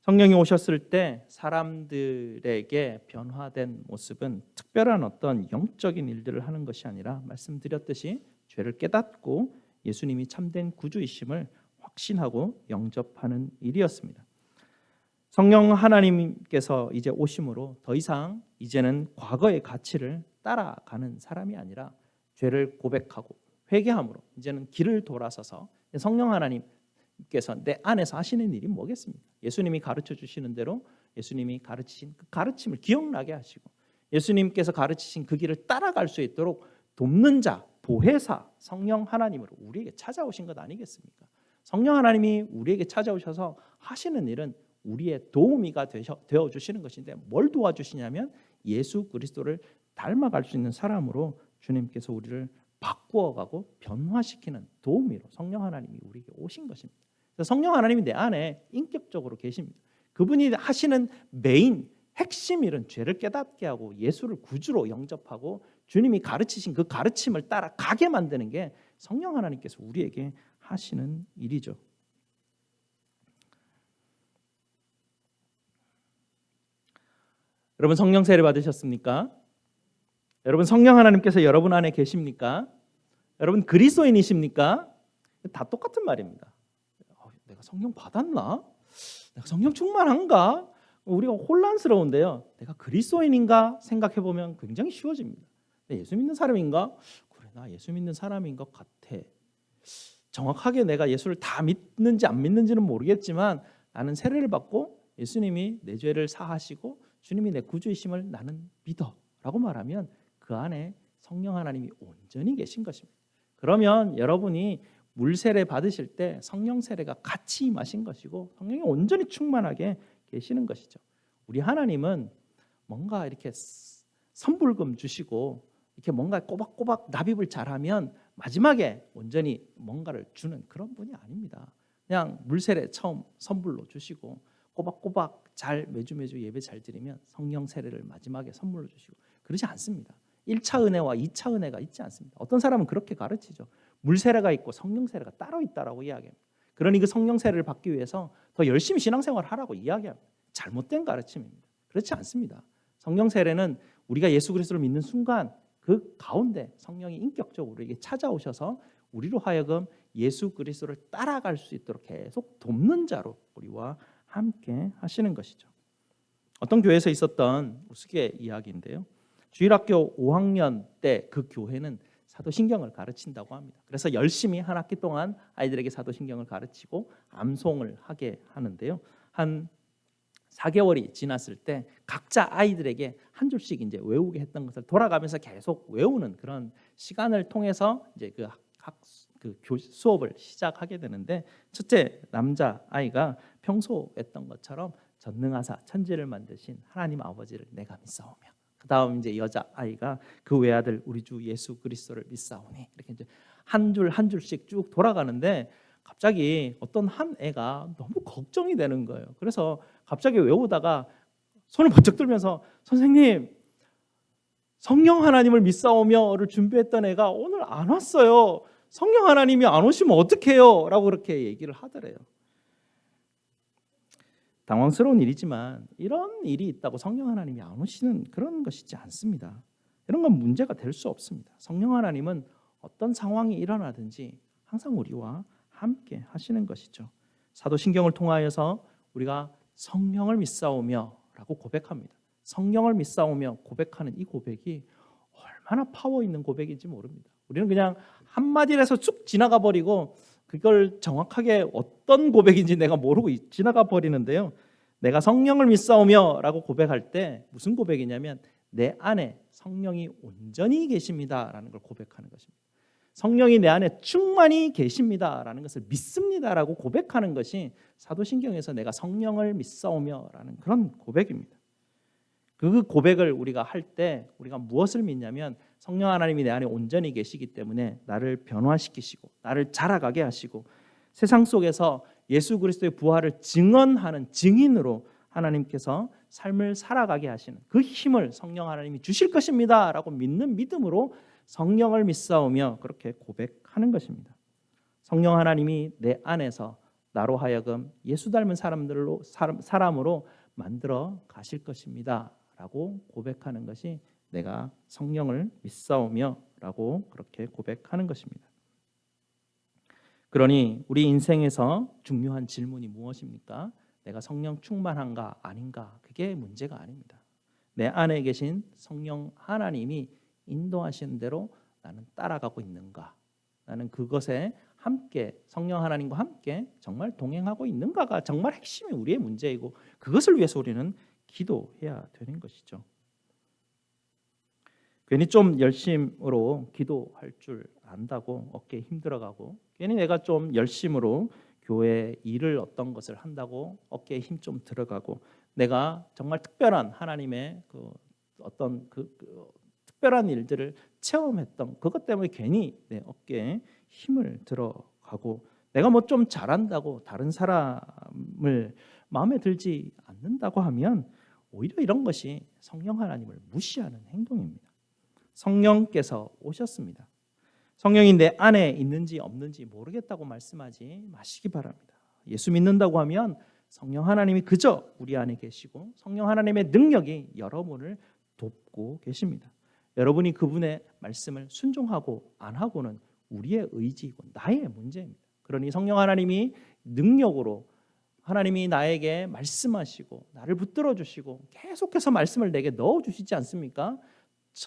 성령이 오셨을 때 사람들에게 변화된 모습은 특별한 어떤 영적인 일들을 하는 것이 아니라 말씀드렸듯이 죄를 깨닫고 예수님이 참된 구주이심을 확신하고 영접하는 일이었습니다. 성령 하나님께서 이제 오심으로 더 이상 이제는 과거의 가치를 따라가는 사람이 아니라 죄를 고백하고 회개함으로 이제는 길을 돌아서서 성령 하나님께서 내 안에서 하시는 일이 뭐겠습니까? 예수님이 가르쳐 주시는 대로 예수님이 가르치신 그 가르침을 기억나게 하시고 예수님께서 가르치신 그 길을 따라갈 수 있도록 돕는 자, 보혜사, 성령 하나님으로 우리에게 찾아오신 것 아니겠습니까? 성령 하나님이 우리에게 찾아오셔서 하시는 일은 우리의 도우미가 되어 주시는 것인데 뭘 도와주시냐면 예수 그리스도를 닮아갈 수 있는 사람으로 주님께서 우리를 바꾸어가고 변화시키는 도우미로 성령 하나님이 우리에게 오신 것입니다. 성령 하나님이 내 안에 인격적으로 계십니다. 그분이 하시는 메인 핵심 일은 죄를 깨닫게 하고 예수를 구주로 영접하고 주님이 가르치신 그 가르침을 따라가게 만드는 게 성령 하나님께서 우리에게 하시는 일이죠. 여러분 성령 세례 받으셨습니까? 여러분 성령 하나님께서 여러분 안에 계십니까? 여러분 그리스도인이십니까? 다 똑같은 말입니다. 내가 성령 받았나? 내가 성령 충만한가? 우리가 혼란스러운데요. 내가 그리스도인인가 생각해 보면 굉장히 쉬워집니다. 예수 믿는 사람인가? 그래, 나 예수 믿는 사람인 것 같아. 정확하게 내가 예수를 다 믿는지 안 믿는지는 모르겠지만 나는 세례를 받고 예수님이 내 죄를 사하시고 주님이 내 구주이심을 나는 믿어라고 말하면 그 안에 성령 하나님이 온전히 계신 것입니다. 그러면 여러분이 물 세례 받으실 때 성령 세례가 같이 임하신 것이고 성령이 온전히 충만하게 계시는 것이죠. 우리 하나님은 뭔가 이렇게 선불금 주시고 이렇게 뭔가 꼬박꼬박 납입을 잘하면 마지막에 온전히 뭔가를 주는 그런 분이 아닙니다. 그냥 물 세례 처음 선불로 주시고 꼬박꼬박 잘 매주 예배 잘 드리면 성령 세례를 마지막에 선물로 주시고 그러지 않습니다. 1차 은혜와 2차 은혜가 있지 않습니다. 어떤 사람은 그렇게 가르치죠. 물 세례가 있고 성령 세례가 따로 있다라고 이야기합니다. 그러니 그 성령 세례를 받기 위해서 더 열심히 신앙생활을 하라고 이야기합니다. 잘못된 가르침입니다. 그렇지 않습니다. 성령 세례는 우리가 예수 그리스도를 믿는 순간 그 가운데 성령이 인격적으로 우리에게 찾아오셔서 우리로 하여금 예수 그리스도를 따라갈 수 있도록 계속 돕는 자로 우리와 함께 하시는 것이죠. 어떤 교회에서 있었던 우스개 이야기인데요. 주일학교 5학년 때 그 교회는 사도신경을 가르친다고 합니다. 그래서 열심히 한 학기 동안 아이들에게 사도신경을 가르치고 암송을 하게 하는데요. 한 4개월이 지났을 때 각자 아이들에게 한 줄씩 이제 외우게 했던 것을 돌아가면서 계속 외우는 그런 시간을 통해서 이제 수업을 시작하게 되는데, 첫째 남자 아이가 평소 했던 것처럼 전능하사 천지를 만드신 하나님 아버지를 내가 믿사오며, 그 다음 이제 여자 아이가 그 외아들 우리 주 예수 그리스도를 믿사오니, 이렇게 이제 한 줄 한 줄씩 쭉 돌아가는데 갑자기 어떤 한 애가 너무 걱정이 되는 거예요. 그래서 갑자기 외우다가 손을 번쩍 들면서 선생님, 성령 하나님을 믿사오며를 준비했던 애가 오늘 안 왔어요. 성령 하나님이 안 오시면 어떡해요? 라고 그렇게 얘기를 하더래요. 당황스러운 일이지만 이런 일이 있다고 성령 하나님이 안 오시는 그런 것이지 않습니다. 이런 건 문제가 될 수 없습니다. 성령 하나님은 어떤 상황이 일어나든지 항상 우리와 함께 하시는 것이죠. 사도신경을 통하여서 우리가 성령을 믿사오며 라고 고백합니다. 성령을 믿사오며 고백하는 이 고백이 얼마나 파워 있는 고백인지 모릅니다. 우리는 그냥 한마디를 해서 쭉 지나가 버리고 그걸 정확하게 어떤 고백인지 내가 모르고 지나가 버리는데요. 내가 성령을 믿사오며 라고 고백할 때 무슨 고백이냐면 내 안에 성령이 온전히 계십니다라는 걸 고백하는 것입니다. 성령이 내 안에 충만히 계십니다라는 것을 믿습니다라고 고백하는 것이 사도신경에서 내가 성령을 믿사오며라는 그런 고백입니다. 그 고백을 우리가 할 때 우리가 무엇을 믿냐면 성령 하나님이 내 안에 온전히 계시기 때문에 나를 변화시키시고 나를 자라가게 하시고 세상 속에서 예수 그리스도의 부활을 증언하는 증인으로 하나님께서 삶을 살아가게 하시는 그 힘을 성령 하나님이 주실 것입니다 라고 믿는 믿음으로 성령을 믿사오며 그렇게 고백하는 것입니다. 성령 하나님이 내 안에서 나로 하여금 예수 닮은 사람으로 만들어 가실 것입니다 라고 고백하는 것이 내가 성령을 믿사오며 라고 그렇게 고백하는 것입니다. 그러니 우리 인생에서 중요한 질문이 무엇입니까? 내가 성령 충만한가 아닌가, 그게 문제가 아닙니다. 내 안에 계신 성령 하나님이 인도하시는 대로 나는 따라가고 있는가, 나는 그것에 함께 성령 하나님과 함께 정말 동행하고 있는가가 정말 핵심이 우리의 문제이고 그것을 위해서 우리는 기도해야 되는 것이죠. 괜히 좀 열심으로 기도할 줄 안다고 어깨에 힘들어가고 괜히 내가 좀 열심으로 교회 일을 어떤 것을 한다고 어깨에 힘 좀 들어가고 내가 정말 특별한 하나님의 어떤 특별한 일들을 체험했던 그것 때문에 괜히 내 어깨에 힘을 들어가고 내가 뭐 좀 잘한다고 다른 사람을 마음에 들지 않는다고 하면 오히려 이런 것이 성령 하나님을 무시하는 행동입니다. 성령께서 오셨습니다. 성령이 내 안에 있는지 없는지 모르겠다고 말씀하지 마시기 바랍니다. 예수 믿는다고 하면 성령 하나님이 그저 우리 안에 계시고 성령 하나님의 능력이 여러분을 돕고 계십니다. 여러분이 그분의 말씀을 순종하고 안 하고는 우리의 의지이고 나의 문제입니다. 그러니 성령 하나님이 능력으로 하나님이 나에게 말씀하시고 나를 붙들어 주시고 계속해서 말씀을 내게 넣어 주시지 않습니까?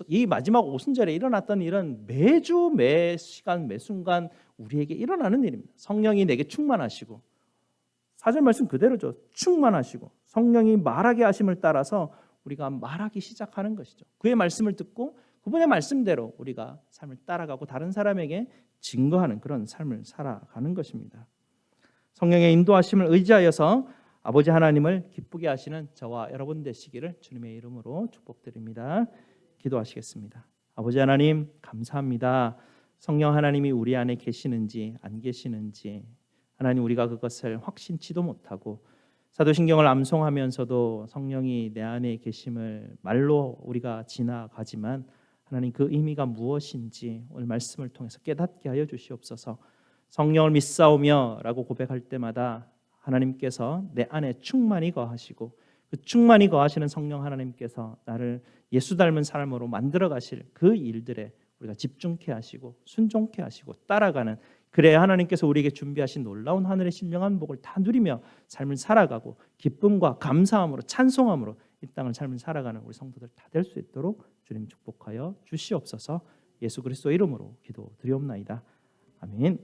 이 마지막 오순절에 일어났던 일은 매주 매 시간 매 순간 우리에게 일어나는 일입니다. 성령이 내게 충만하시고 4절 말씀 그대로죠. 충만하시고 성령이 말하게 하심을 따라서 우리가 말하기 시작하는 것이죠. 그의 말씀을 듣고 그분의 말씀대로 우리가 삶을 따라가고 다른 사람에게 증거하는 그런 삶을 살아가는 것입니다. 성령의 인도하심을 의지하여서 아버지 하나님을 기쁘게 하시는 저와 여러분 되시기를 주님의 이름으로 축복드립니다. 기도하시겠습니다. 아버지 하나님 감사합니다. 성령 하나님이 우리 안에 계시는지 안 계시는지 하나님 우리가 그것을 확신치도 못하고 사도신경을 암송하면서도 성령이 내 안에 계심을 말로 우리가 지나가지만 하나님 그 의미가 무엇인지 오늘 말씀을 통해서 깨닫게 하여 주시옵소서. 성령을 믿사오며 라고 고백할 때마다 하나님께서 내 안에 충만히 거하시고 그 충만히 거하시는 성령 하나님께서 나를 예수 닮은 삶으로 만들어 가실 그 일들에 우리가 집중케 하시고 순종케 하시고 따라가는, 그래야 하나님께서 우리에게 준비하신 놀라운 하늘의 신령한 복을 다 누리며 삶을 살아가고 기쁨과 감사함으로 찬송함으로 이 땅을 삶을 살아가는 우리 성도들 다 될 수 있도록 주님 축복하여 주시옵소서. 예수 그리스도 이름으로 기도드리옵나이다. 아멘.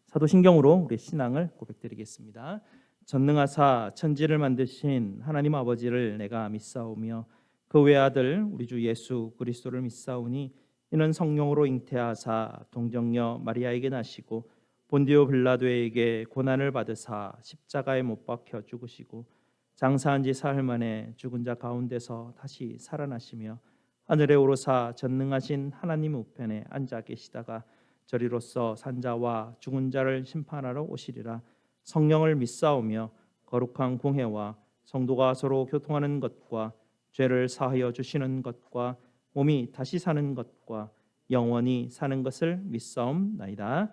사도신경으로 우리 신앙을 고백드리겠습니다. 전능하사 천지를 만드신 하나님 아버지를 내가 믿사오며 그 외아들 우리 주 예수 그리스도를 믿사오니 이는 성령으로 잉태하사 동정녀 마리아에게 나시고 본디오 빌라도에게 고난을 받으사 십자가에 못 박혀 죽으시고 장사한 지 사흘 만에 죽은 자 가운데서 다시 살아나시며 하늘에 오르사 전능하신 하나님 우편에 앉아 계시다가 저리로서 산자와 죽은 자를 심판하러 오시리라. 성령을 믿사오며 거룩한 공회와 성도가 서로 교통하는 것과 죄를 사하여 주시는 것과 몸이 다시 사는 것과 영원히 사는 것을 믿사옵나이다.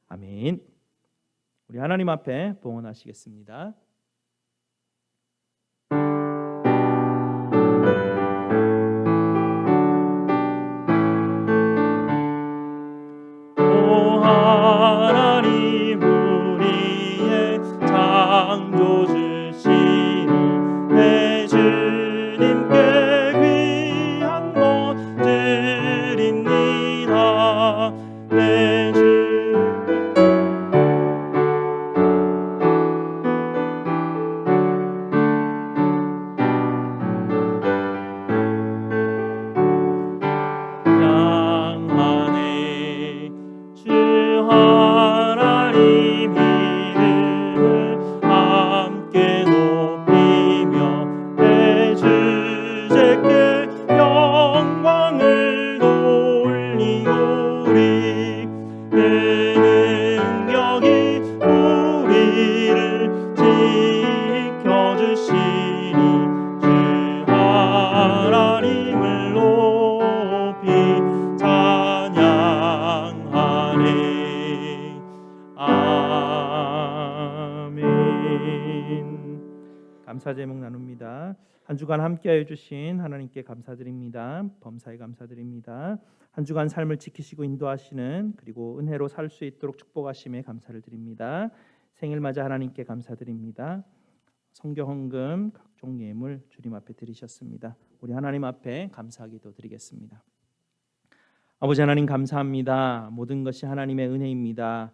아멘. 우리 하나님 앞에 봉헌하시겠습니다. 오 하나님 우리의 창조주시니 내 주님께 귀한 것 드립니다. 내 주 양하네 주 하나님 이름을 함께 높이며 내 주제께 영광을 돌리오리. 그 능력이 우리를 지켜주시니 주 하나님을 높이 찬양하네. 아멘. 감사 제목 나눕니다. 한 주간 함께하여 주신 하나님께 감사드립니다. 범사에 감사드립니다. 한 주간 삶을 지키시고 인도하시는, 그리고 은혜로 살 수 있도록 축복하심에 감사를 드립니다. 생일 맞아 하나님께 감사드립니다. 성교 헌금 각종 예물 주님 앞에 드리셨습니다. 우리 하나님 앞에 감사기도 드리겠습니다. 아버지 하나님 감사합니다. 모든 것이 하나님의 은혜입니다.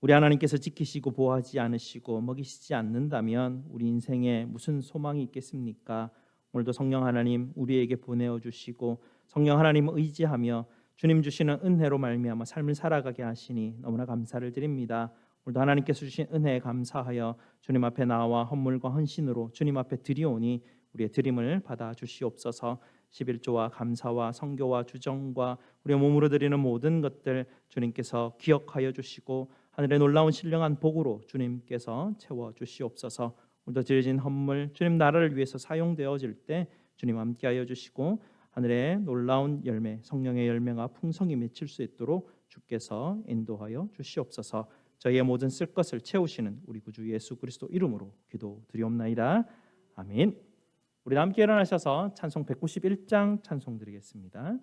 우리 하나님께서 지키시고 보호하지 않으시고 먹이시지 않는다면 우리 인생에 무슨 소망이 있겠습니까? 오늘도 성령 하나님 우리에게 보내어 주시고 성령 하나님 의지하며 주님 주시는 은혜로 말미암아 삶을 살아가게 하시니 너무나 감사를 드립니다. 오늘도 하나님께서 주신 은혜에 감사하여 주님 앞에 나와 헌물과 헌신으로 주님 앞에 드리오니 우리의 드림을 받아 주시옵소서. 11조와 감사와 성교와 주정과 우리의 몸으로 드리는 모든 것들 주님께서 기억하여 주시고 하늘의 놀라운 신령한 복으로 주님께서 채워 주시옵소서. 오늘도 드려진 헌물 주님 나라를 위해서 사용되어질 때 주님 함께하여 주시고 하늘의 놀라운 열매 성령의 열매가 풍성히 맺힐 수 있도록 주께서 인도하여 주시옵소서. 저희의 모든 쓸 것을 채우시는 우리 구주 예수 그리스도 이름으로 기도드리옵나이다. 아멘. 우리 함께 일어나셔서 찬송 191장 찬송 드리겠습니다.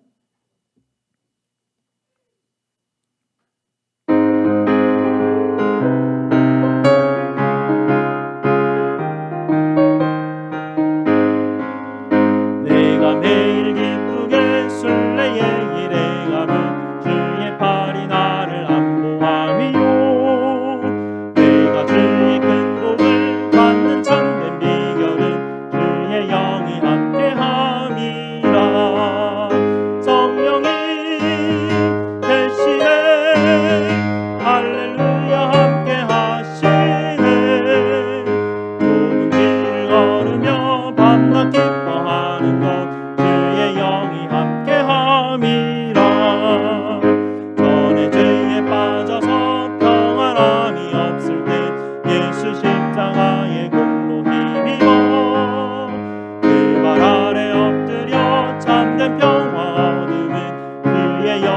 내가 매일 기쁘게 순례의 일에 가면 주의 팔이 나를 안보함이요. 내가 주의 큰 복을 받는 참된 비결은 주의 영이 함께함이라.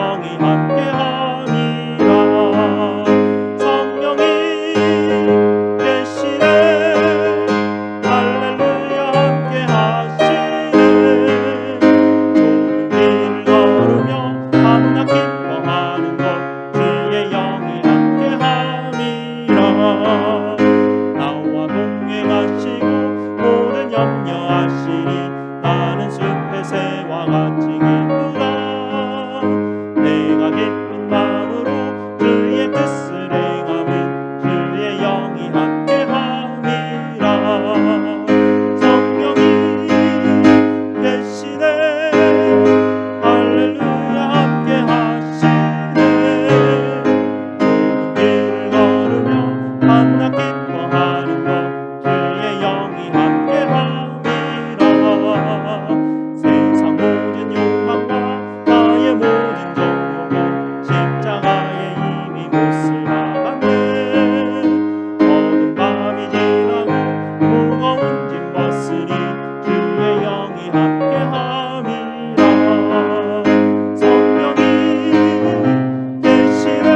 영이 함께함이라. 성령이 계시네 할렐루야 함께하시네. 좁은 길을 걸으며 밤낮 기뻐하는 것 주의 영이 함께함이라. 나와 동행하시고 모든 염려하시니 나는 숲의 새와 같이 기쁘라. 내가 기쁜 마음으로 주의 뜻을 행하면 주의 영이 함께함이라. 성령이 계시네 할렐루야 함께하시네. 좁은 길을 걸으며 밤낮 기뻐하는 것 주의 영이 함께함이라. 세상 모든 욕망과 나의 모든 정욕은 십자가에 이미 못을 박았네. 어두운 밤이 지나고 무거운 짐 벗으니 주의 영이 함께함이라. 성령이 계시네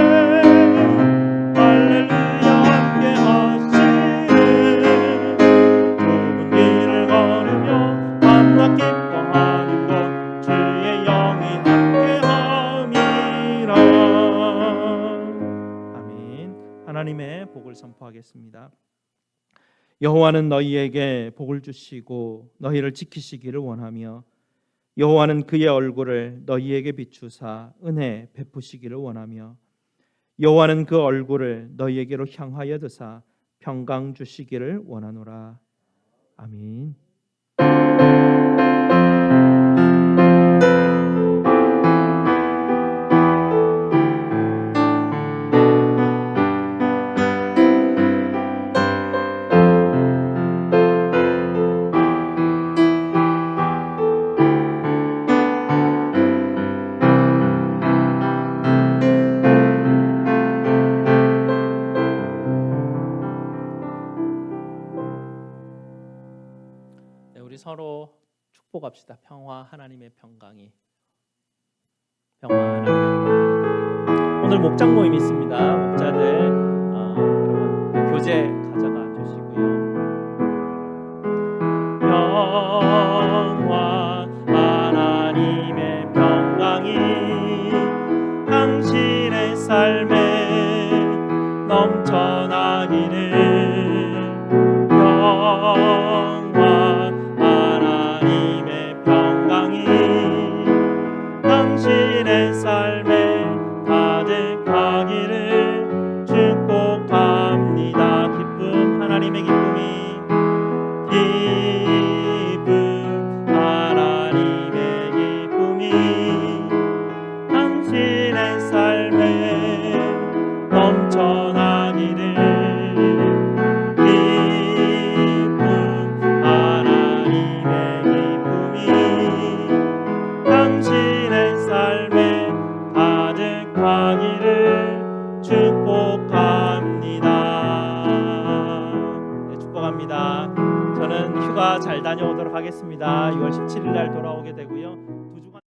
할렐루야 함께하시네. 좁은 길을 걸으며 밤낮 기뻐하는 것 주의 영이 함께함이라. 아멘. 하나님의 복을 선포하겠습니다. 여호와는 너희에게 복을 주시고 너희를 지키시기를 원하며 여호와는 그의 얼굴을 너희에게 비추사 은혜 베푸시기를 원하며 여호와는 그 얼굴을 너희에게로 향하여 드사 평강 주시기를 원하노라. 아멘. 우리 서로 축복합시다. 평화 하나님의 평강이. 평화 하나님의 평강이. 오늘 목장 모임 있습니다. 목자들 여러분 그 교재 가져가 주시고요. 평화 하나님의 평강이 당신의 삶에 넘쳐나기를. 평화 하나님의 평강이 당신의 삶에 가득하기를 축복합니다. 기쁨 하나님의 기쁨이 기쁨 하나님의 기쁨이 당신의 삶에 넘쳐나기를. 기쁨 하나님의 기쁨이 당신의 삶에 가득하기를 축복합니다. 네, 축복합니다. 저는 휴가 잘 다녀오도록 하겠습니다. 6월 17일 날 돌아오게 되고요.